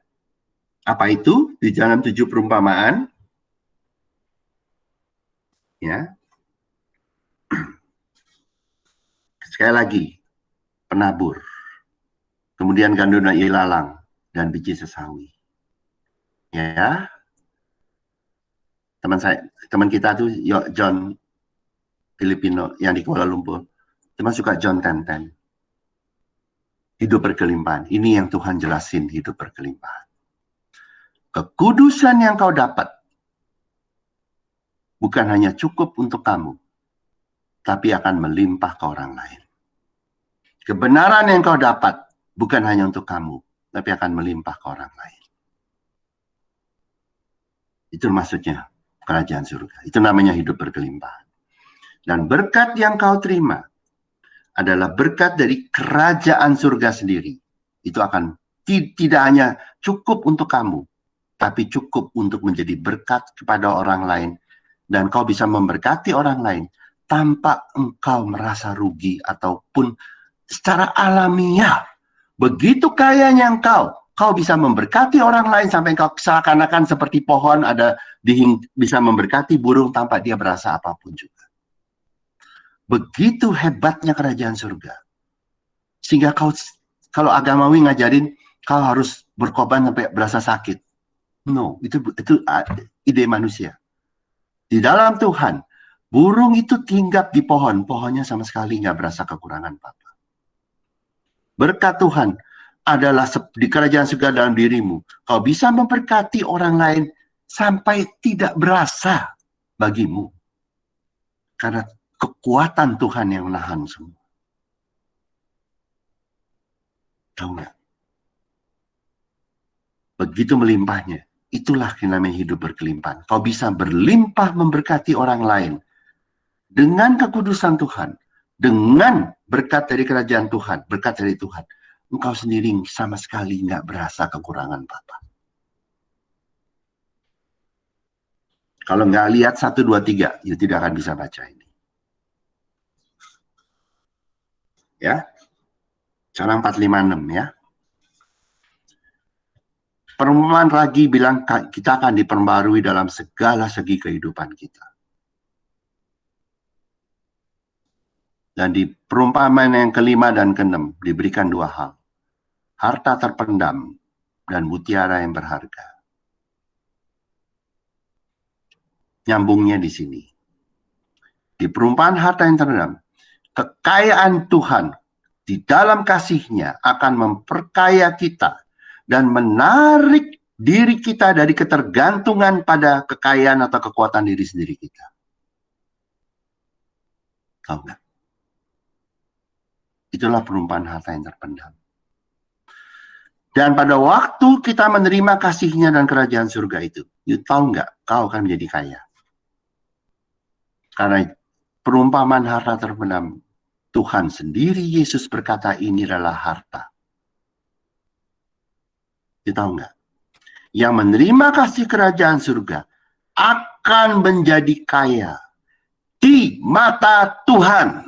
Apa itu? Di dalam 7 perumpamaan. Ya. Sekali lagi, penabur. Kemudian gandum dan ilalang dan biji sesawi. Ya. Teman kita tuh John Filipino yang di Kuala Lumpur. Teman suka John 10:10. Hidup berkelimpahan. Ini yang Tuhan jelasin, hidup berkelimpahan. Kekudusan yang kau dapat bukan hanya cukup untuk kamu, tapi akan melimpah ke orang lain. Kebenaran yang kau dapat bukan hanya untuk kamu, tapi akan melimpah ke orang lain. Itu maksudnya kerajaan surga. Itu namanya hidup berkelimpahan. Dan berkat yang kau terima adalah berkat dari kerajaan surga sendiri. Itu akan tidak hanya cukup untuk kamu, tapi cukup untuk menjadi berkat kepada orang lain. Dan kau bisa memberkati orang lain tanpa engkau merasa rugi ataupun secara alamiah. Begitu kayanya kau bisa memberkati orang lain sampai kau seakan-akan seperti pohon bisa memberkati burung tanpa dia berasa apapun juga. Begitu hebatnya kerajaan surga. Sehingga kalau agamawi ngajarin kau harus berkorban sampai berasa sakit. No, itu ide manusia. Di dalam Tuhan, burung itu hinggap di pohon, pohonnya sama sekali nggak berasa kekurangan apa-apa. Berkat Tuhan adalah di kerajaan surga dalam dirimu. Kau bisa memberkati orang lain sampai tidak berasa bagimu. Karena kekuatan Tuhan yang menahan semua. Tahu nggak? Begitu melimpahnya. Itulah yang namanya hidup berkelimpahan. Kau bisa berlimpah memberkati orang lain. Dengan kekudusan Tuhan. Dengan berkat dari kerajaan Tuhan. Berkat dari Tuhan. Engkau sendiri sama sekali nggak berasa kekurangan apa-apa. Kalau nggak lihat 1, 2, 3, you tidak akan bisa baca ini. Ya. Cara 4, 5, 6 ya. Perumpamaan ragi bilang kita akan diperbarui dalam segala segi kehidupan kita. Dan di perumpamaan yang kelima dan keenam diberikan 2 hal. Harta terpendam dan mutiara yang berharga. Nyambungnya di sini. Di perumpamaan harta yang terpendam, kekayaan Tuhan di dalam kasih-Nya akan memperkaya kita dan menarik diri kita dari ketergantungan pada kekayaan atau kekuatan diri sendiri kita. Tahu nggak? Itulah perumpamaan harta yang terpendam. Dan pada waktu kita menerima kasih-Nya dan kerajaan surga itu, you tahu nggak? Kau akan menjadi kaya. Karena perumpamaan harta terpendam, Tuhan sendiri Yesus berkata ini adalah harta. You tahu nggak? Yang menerima kasih kerajaan surga akan menjadi kaya di mata Tuhan.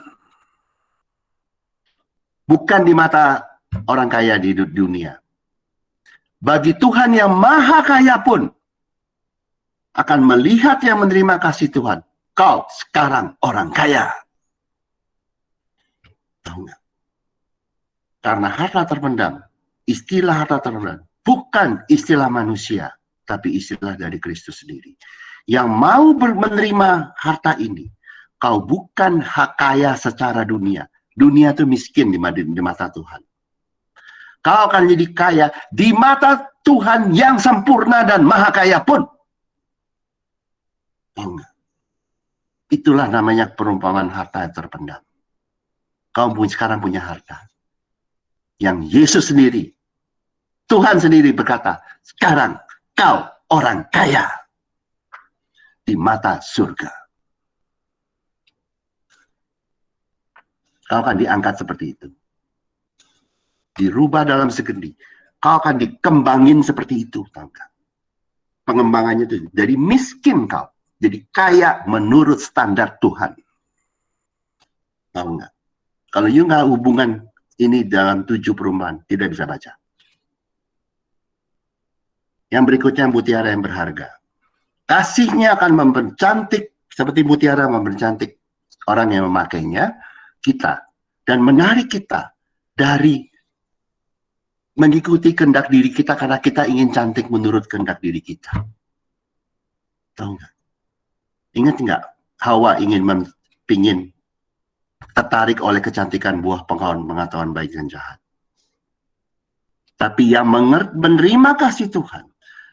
Bukan di mata orang kaya di dunia. Bagi Tuhan yang maha kaya pun akan melihat yang menerima kasih Tuhan. Kau sekarang orang kaya. Tahu nggak? Karena harta terpendam, istilah harta terpendam bukan istilah manusia, tapi istilah dari Kristus sendiri. Yang mau menerima harta ini, kau bukan kaya secara dunia. Dunia itu miskin di mata Tuhan. Kau akan jadi kaya di mata Tuhan yang sempurna dan maha kaya pun. Itulah namanya perumpamaan harta yang terpendam. Kau sekarang punya harta. Yang Yesus sendiri, Tuhan sendiri berkata, sekarang kau orang kaya di mata surga. Kau akan diangkat seperti itu. Dirubah dalam sekendi. Kau akan dikembangin seperti itu. Tahu nggak? Pengembangannya itu dari miskin kau jadi kaya menurut standar Tuhan. Tahu nggak? Kalau you nggak hubungan ini dalam 7 perumpamaan, tidak bisa baca. Yang berikutnya mutiara yang berharga. Kasihnya akan mempercantik seperti mutiara mempercantik orang yang memakainya, kita, dan menarik kita dari mengikuti kehendak diri kita karena kita ingin cantik menurut kehendak diri kita. Tahu nggak? Ingat nggak? Hawa ingin tertarik oleh kecantikan buah pengetahuan baik dan jahat. Tapi yang menerima kasih Tuhan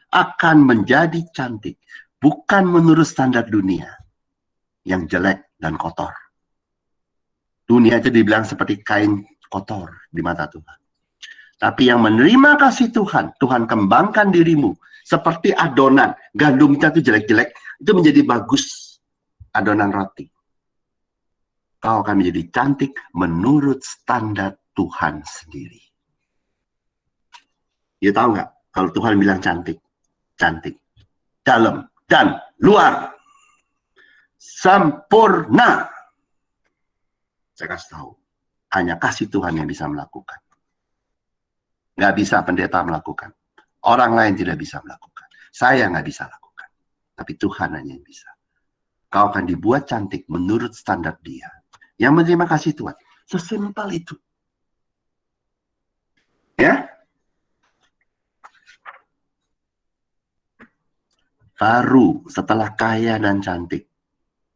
akan menjadi cantik, bukan menurut standar dunia yang jelek dan kotor. Dunia itu dibilang seperti kain kotor di mata Tuhan. Tapi yang menerima kasih Tuhan, Tuhan kembangkan dirimu seperti adonan. Gandum kita itu jelek-jelek, itu menjadi bagus adonan roti. Kau akan menjadi cantik menurut standar Tuhan sendiri. Ya tahu nggak? Kalau Tuhan bilang cantik, cantik, dalam dan luar, sempurna. Saya kasih tahu, hanya kasih Tuhan yang bisa melakukan. Nggak bisa pendeta melakukan. Orang lain tidak bisa melakukan. Saya nggak bisa lakukan. Tapi Tuhan hanya yang bisa. Kau akan dibuat cantik menurut standar Dia. Yang menerima kasih Tuhan. Sesimpel itu. Ya. Baru setelah kaya dan cantik,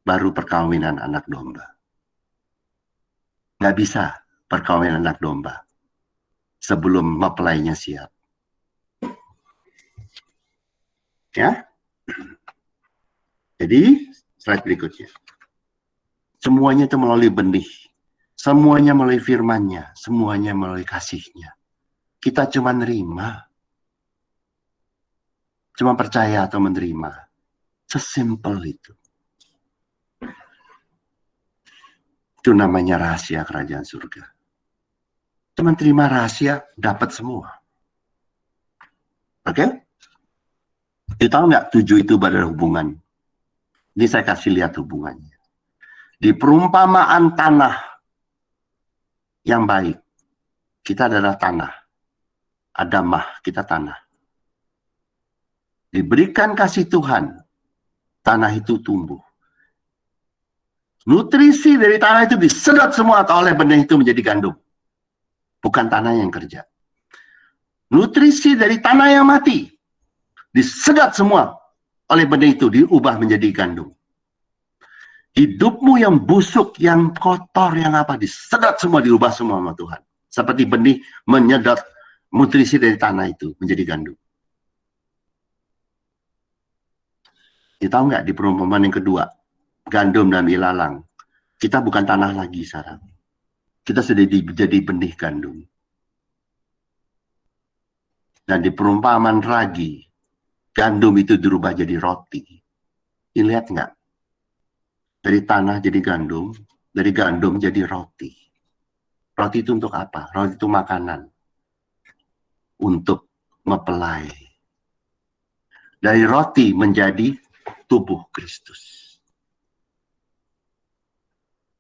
baru perkawinan anak domba. Nggak bisa perkawinan anak domba sebelum mempelainya siap. Ya. Jadi, slide berikutnya. Semuanya itu melalui benih. Semuanya melalui firman-Nya. Semuanya melalui kasih-Nya. Kita cuma nerima. Cuma percaya atau menerima. Sesimpel itu. Itu namanya rahasia kerajaan surga. Cuma terima rahasia, dapat semua. Oke? Kita tahu nggak 7 itu pada hubungan? Ini saya kasih lihat hubungannya. Di perumpamaan tanah yang baik, kita adalah tanah. Adamah, kita tanah. Diberikan kasih Tuhan, tanah itu tumbuh. Nutrisi dari tanah itu disedot semua oleh benih itu menjadi gandum. Bukan tanah yang kerja. Nutrisi dari tanah yang mati disedot semua oleh benih itu, diubah menjadi gandum. Hidupmu yang busuk, yang kotor, yang apa, disedot semua, diubah semua sama Tuhan. Seperti benih menyedot nutrisi dari tanah itu menjadi gandum. Kita tahu nggak di perumpamaan yang kedua, gandum dan ilalang, kita bukan tanah lagi sekarang. Kita sudah jadi benih gandum. Dan di perumpamaan ragi, gandum itu dirubah jadi roti. Lihat nggak? Dari tanah jadi gandum, dari gandum jadi roti. Roti itu untuk apa? Roti itu makanan. Untuk mempelai. Dari roti menjadi tubuh Kristus.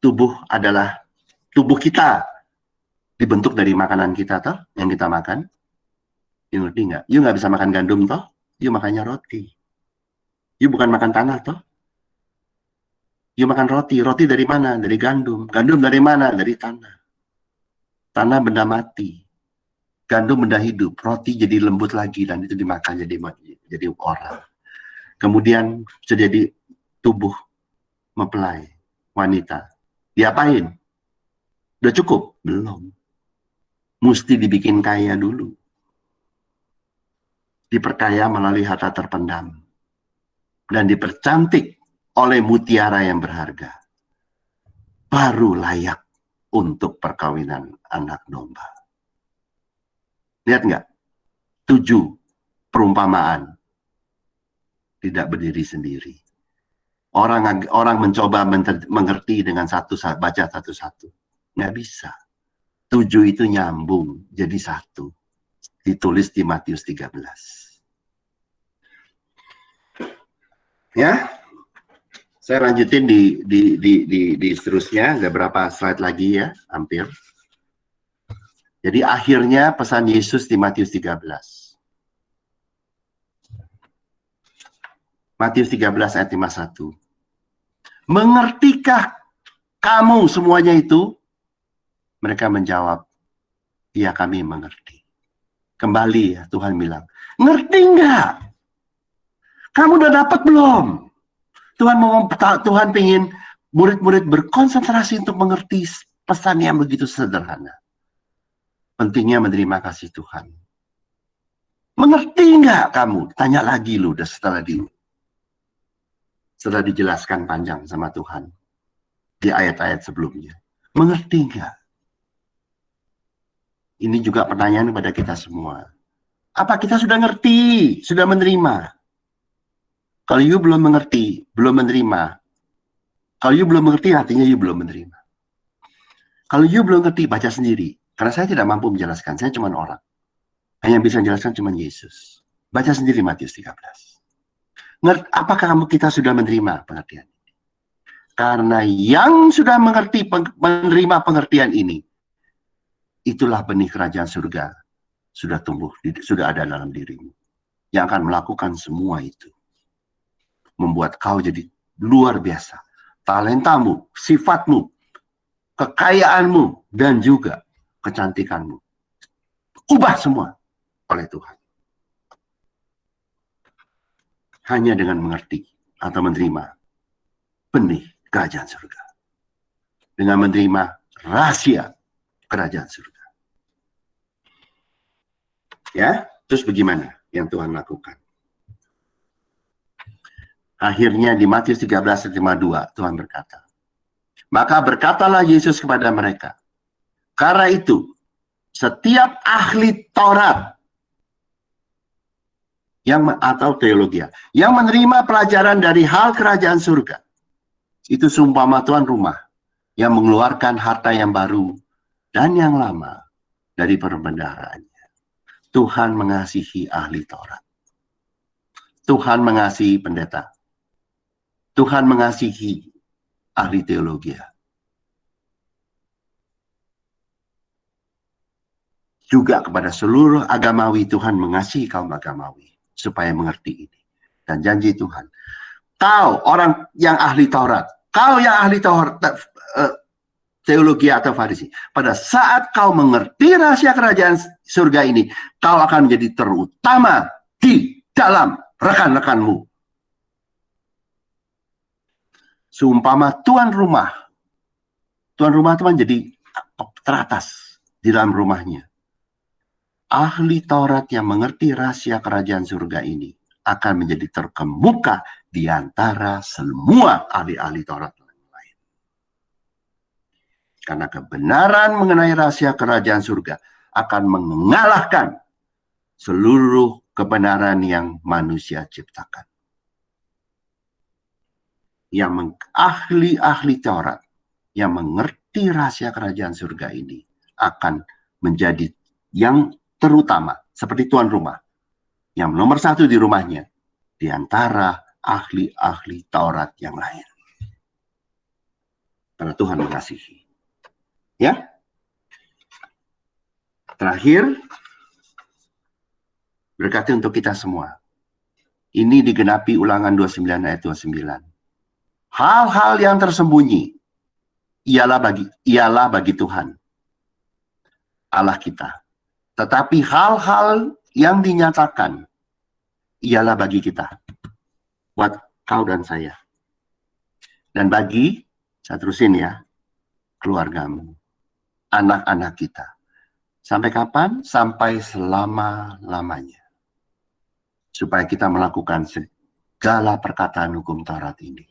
Tubuh adalah tubuh kita Dibentuk dari makanan kita toh, yang kita makan. You ngerti nggak? You nggak bisa makan gandum toh, you makannya roti. You bukan makan tanah toh. You makan roti. Roti dari mana? Dari gandum. Gandum dari mana? Dari tanah. Tanah benda mati. Gandum benda hidup. Roti jadi lembut lagi dan itu dimakan jadi orang. Kemudian jadi tubuh mempelai wanita. Diapain? Udah cukup? Belum. Mesti dibikin kaya dulu. Diperkaya melalui harta terpendam. Dan dipercantik oleh mutiara yang berharga. Baru layak untuk perkawinan anak domba. Lihat nggak? 7 perumpamaan. Tidak berdiri sendiri. Orang mencoba mengerti dengan baca satu-satu. Nggak bisa. 7 itu nyambung jadi 1. Ditulis di Matius 13. Ya, saya lanjutin di seterusnya, ada berapa slide lagi ya, hampir. Jadi akhirnya pesan Yesus di Matius 13. Matius 13 ayat 51. Mengertikah kamu semuanya itu? Mereka menjawab, iya kami mengerti. Kembali ya Tuhan bilang, ngerti nggak? Kamu udah dapat belum? Tuhan pengen murid-murid berkonsentrasi untuk mengerti pesan yang begitu sederhana. Pentingnya menerima kasih Tuhan. Mengerti nggak kamu? Tanya lagi lu setelah dijelaskan panjang sama Tuhan di ayat-ayat sebelumnya. Mengerti nggak? Ini juga pertanyaan kepada kita semua. Apa kita sudah ngerti? Sudah menerima? Kalau you belum mengerti, belum menerima. Kalau you belum mengerti, artinya you belum menerima. Kalau you belum ngerti, baca sendiri. Karena saya tidak mampu menjelaskan, saya cuma orang. Yang bisa menjelaskan cuma Yesus. Baca sendiri Matius 13. Apakah kita sudah menerima pengertian ini? Karena yang sudah menerima pengertian ini, itulah benih kerajaan surga sudah tumbuh, sudah ada dalam dirimu. Yang akan melakukan semua itu. Membuat kau jadi luar biasa. Talentamu, sifatmu, kekayaanmu, dan juga kecantikanmu. Ubah semua oleh Tuhan. Hanya dengan mengerti atau menerima benih kerajaan surga. Dengan menerima rahasia kerajaan surga. Ya, terus bagaimana yang Tuhan lakukan? Akhirnya di Matius 13 ayat 52 Tuhan berkata, maka berkatalah Yesus kepada mereka, karena itu setiap ahli Taurat atau teologi yang menerima pelajaran dari hal kerajaan surga, itu seumpama tuan rumah yang mengeluarkan harta yang baru dan yang lama dari perbendaharaannya. Tuhan mengasihi ahli Taurat. Tuhan mengasihi pendeta. Tuhan mengasihi ahli teologi. Juga kepada seluruh agamawi, Tuhan mengasihi kaum agamawi supaya mengerti ini. Dan janji Tuhan, kau orang yang ahli Taurat, kau yang ahli Taurat, teologi atau Farisi, pada saat kau mengerti rahasia kerajaan surga ini, kau akan menjadi terutama di dalam rekan-rekanmu. Seumpama tuan rumah itu menjadi teratas di dalam rumahnya. Ahli Taurat yang mengerti rahasia kerajaan surga ini akan menjadi terkemuka di antara semua ahli-ahli Taurat lain. Karena kebenaran mengenai rahasia kerajaan surga akan mengalahkan seluruh kebenaran yang manusia ciptakan. Yang ahli-ahli Taurat yang mengerti rahasia kerajaan surga ini akan menjadi yang terutama, seperti tuan rumah yang nomor 1 di rumahnya di antara ahli-ahli Taurat yang lain. Karena Tuhan mengasihi. Ya. Terakhir, berkati untuk kita semua. Ini digenapi Ulangan 29 ayat 29. Hal-hal yang tersembunyi ialah bagi Tuhan, Allah kita. Tetapi hal-hal yang dinyatakan ialah bagi kita, buat kau dan saya. Dan bagi, saya terusin ya, keluargamu, anak-anak kita. Sampai kapan? Sampai selama-lamanya. Supaya kita melakukan segala perkataan hukum Taurat ini.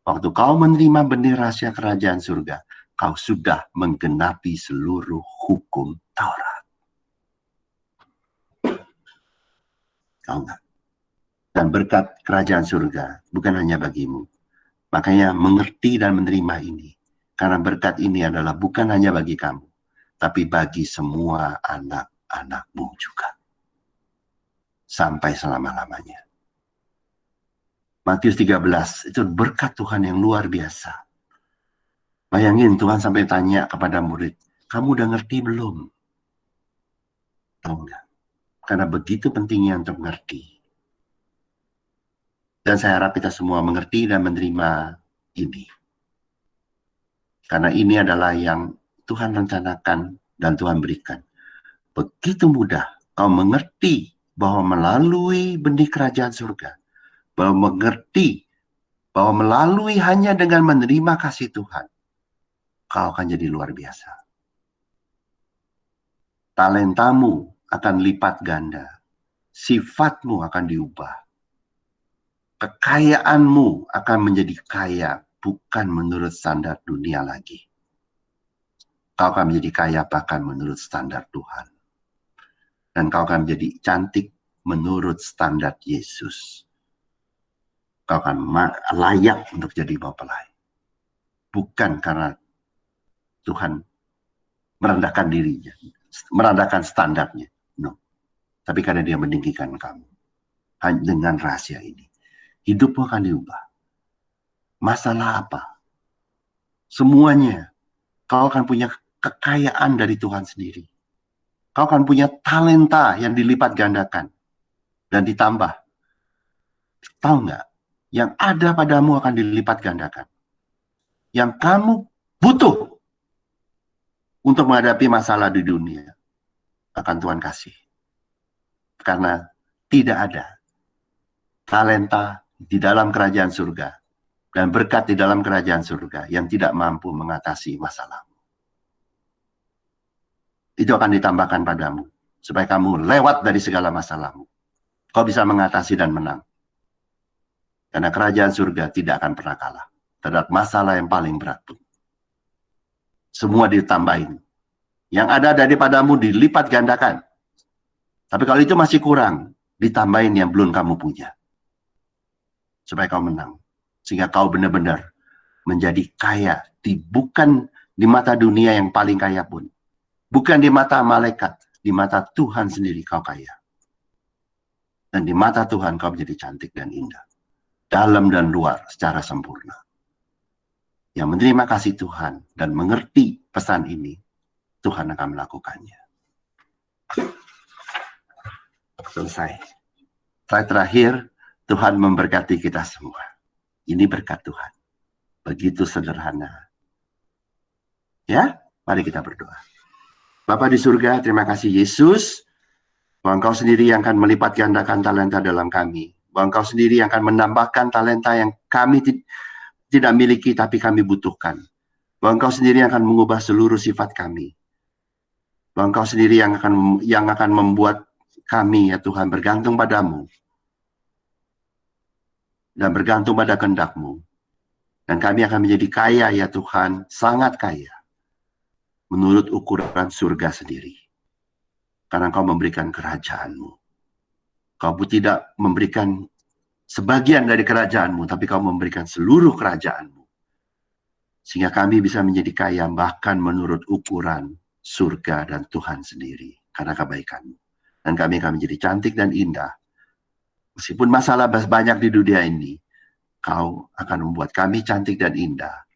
Waktu kau menerima benih rahasia kerajaan surga, kau sudah menggenapi seluruh hukum Taurat. Tahu nggak? Dan berkat kerajaan surga bukan hanya bagimu. Makanya mengerti dan menerima ini. Karena berkat ini adalah bukan hanya bagi kamu, tapi bagi semua anak-anakmu juga. Sampai selama-lamanya. Matius 13, itu berkat Tuhan yang luar biasa. Bayangin Tuhan sampai tanya kepada murid, kamu udah ngerti belum? Tahu nggak? Karena begitu pentingnya untuk ngerti. Dan saya harap kita semua mengerti dan menerima ini. Karena ini adalah yang Tuhan rencanakan dan Tuhan berikan. Begitu mudah kau mengerti bahwa melalui benih kerajaan surga, bahwa mengerti bahwa melalui hanya dengan menerima kasih Tuhan, kau akan jadi luar biasa. Talentamu akan lipat ganda, sifatmu akan diubah, kekayaanmu akan menjadi kaya, bukan menurut standar dunia lagi. Kau akan menjadi kaya bahkan menurut standar Tuhan. Dan kau akan menjadi cantik menurut standar Yesus. Kau akan layak untuk jadi mempelai. Bukan karena Tuhan merendahkan dirinya, merendahkan standarnya. No. Tapi karena dia meninggikan kamu. Hanya dengan rahasia ini. Hidupmu akan diubah. Masalah apa? Semuanya. Kau akan punya kekayaan dari Tuhan sendiri. Kau akan punya talenta yang dilipat gandakan. Dan ditambah. Tahu nggak? Yang ada padamu akan dilipat gandakan. Yang kamu butuh untuk menghadapi masalah di dunia akan Tuhan kasih. Karena tidak ada talenta di dalam kerajaan surga dan berkat di dalam kerajaan surga yang tidak mampu mengatasi masalah. Itu akan ditambahkan padamu supaya kamu lewat dari segala masalahmu. Kau bisa mengatasi dan menang. Karena kerajaan surga tidak akan pernah kalah terhadap masalah yang paling berat pun. Semua ditambahin. Yang ada daripadamu dilipat gandakan. Tapi kalau itu masih kurang, ditambahin yang belum kamu punya. Supaya kau menang. Sehingga kau benar-benar menjadi kaya. Bukan di mata dunia yang paling kaya pun. Bukan di mata malaikat. Di mata Tuhan sendiri kau kaya. Dan di mata Tuhan kau menjadi cantik dan indah. Dalam dan luar secara sempurna. Yang menerima kasih Tuhan dan mengerti pesan ini, Tuhan akan melakukannya. Selesai. Slide terakhir, Tuhan memberkati kita semua. Ini berkat Tuhan. Begitu sederhana. Ya, mari kita berdoa. Bapa di surga, terima kasih Yesus, bahwa Engkau sendiri yang akan melipat gandakan talenta dalam kami. Bahwa Engkau sendiri yang akan menambahkan talenta yang kami tidak miliki tapi kami butuhkan. Bahwa Engkau sendiri yang akan mengubah seluruh sifat kami. Bahwa Engkau sendiri yang akan membuat kami, ya Tuhan, bergantung padamu. Dan bergantung pada kehendak-Mu. Dan kami akan menjadi kaya, ya Tuhan, sangat kaya. Menurut ukuran surga sendiri. Karena Engkau memberikan kerajaan-Mu. Kau tidak memberikan sebagian dari kerajaan-Mu, tapi Kau memberikan seluruh kerajaan-Mu. Sehingga kami bisa menjadi kaya bahkan menurut ukuran surga dan Tuhan sendiri. Karena kebaikan-Mu. Dan kami akan menjadi cantik dan indah. Meskipun masalah banyak di dunia ini, Kau akan membuat kami cantik dan indah.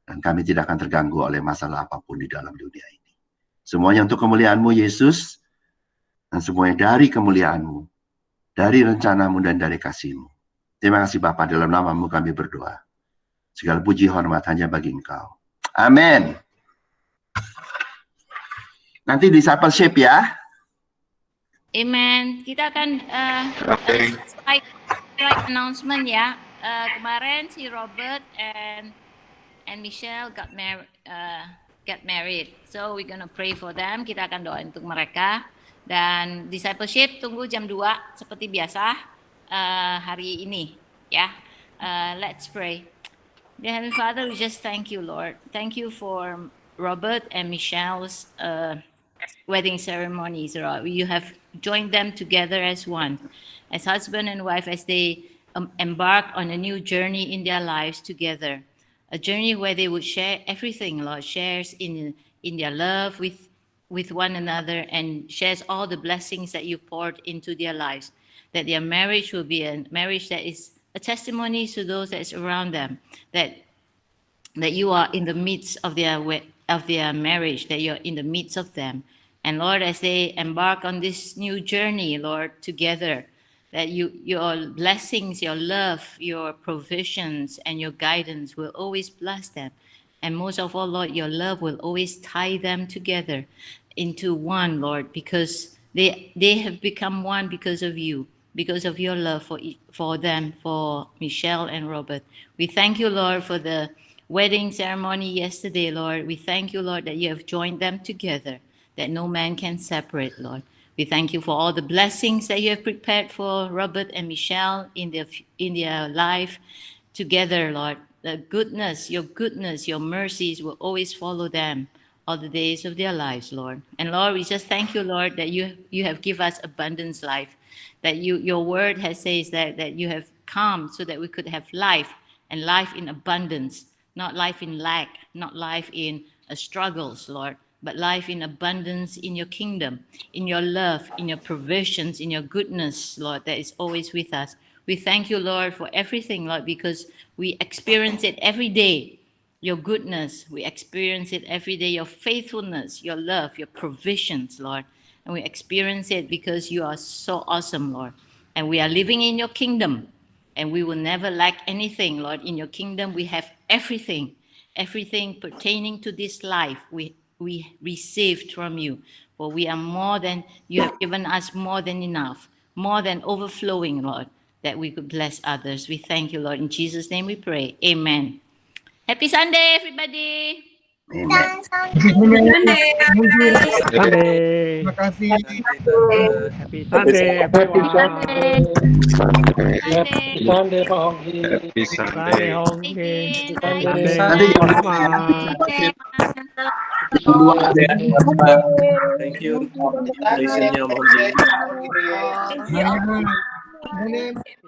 Dan kami tidak akan terganggu oleh masalah apapun di dalam dunia ini. Semuanya untuk kemuliaan-Mu, Yesus, dan semuanya dari kemuliaan-Mu, dari rencana-Mu, dan dari kasih-Mu. Terima kasih Bapa, dalam nama-Mu kami berdoa. Segala puji hormat hanya bagi Engkau. Amin. Nanti discipleship ya. Amen. Kita akan slide announcement ya. Kemarin si Robert and Michelle got married. So we're gonna pray for them. Kita akan doa untuk mereka. Dan discipleship tunggu jam 2 seperti biasa hari ini ya. Let's pray. Dear Heavenly Father, we just thank you, Lord. Thank you for Robert and Michelle's wedding ceremonies, Lord. You have joined them together as one, as husband and wife, as they embark on a new journey in their lives together. A journey where they would share everything, Lord, shares in their love with one another, and shares all the blessings that you poured into their lives. That their marriage will be a marriage that is a testimony to those that's around them. That you are in the midst of their marriage, that you're in the midst of them. And Lord, as they embark on this new journey, Lord, together, that your blessings, your love, your provisions, and your guidance will always bless them. And most of all, Lord, your love will always tie them together into one, Lord, because they have become one because of you, because of your love for them, for Michelle and Robert. We thank you, Lord, for the wedding ceremony yesterday, Lord. We thank you, Lord, that you have joined them together, that no man can separate, Lord. We thank you for all the blessings that you have prepared for Robert and Michelle in their life together, Lord. The goodness, your mercies will always follow them all the days of their lives, Lord. And Lord, we just thank you, Lord, that you have given us abundance life, that your word has says that you have come so that we could have life, and life in abundance, not life in lack, not life in struggles, Lord, but life in abundance in your kingdom, in your love, in your provisions, in your goodness, Lord, that is always with us. We thank you, Lord, for everything, Lord, because we experience it every day, your goodness. We experience it every day, your faithfulness, your love, your provisions, Lord. And we experience it because you are so awesome, Lord. And we are living in your kingdom, and we will never lack anything, Lord. In your kingdom, we have everything pertaining to this life. We received from you, for we are more than, you have given us more than enough, more than overflowing, Lord, that we could bless others. We thank you, Lord. In Jesus' name we pray. Amen. Happy Sunday, everybody. Amen. Sunday. Terima kasih. Happy Sunday, everyone. Sunday. Sunday, Pak Hongki. Happy Sunday. Hongki. Sunday. Nanti jam Thank you. Listennya mohon di. Halo.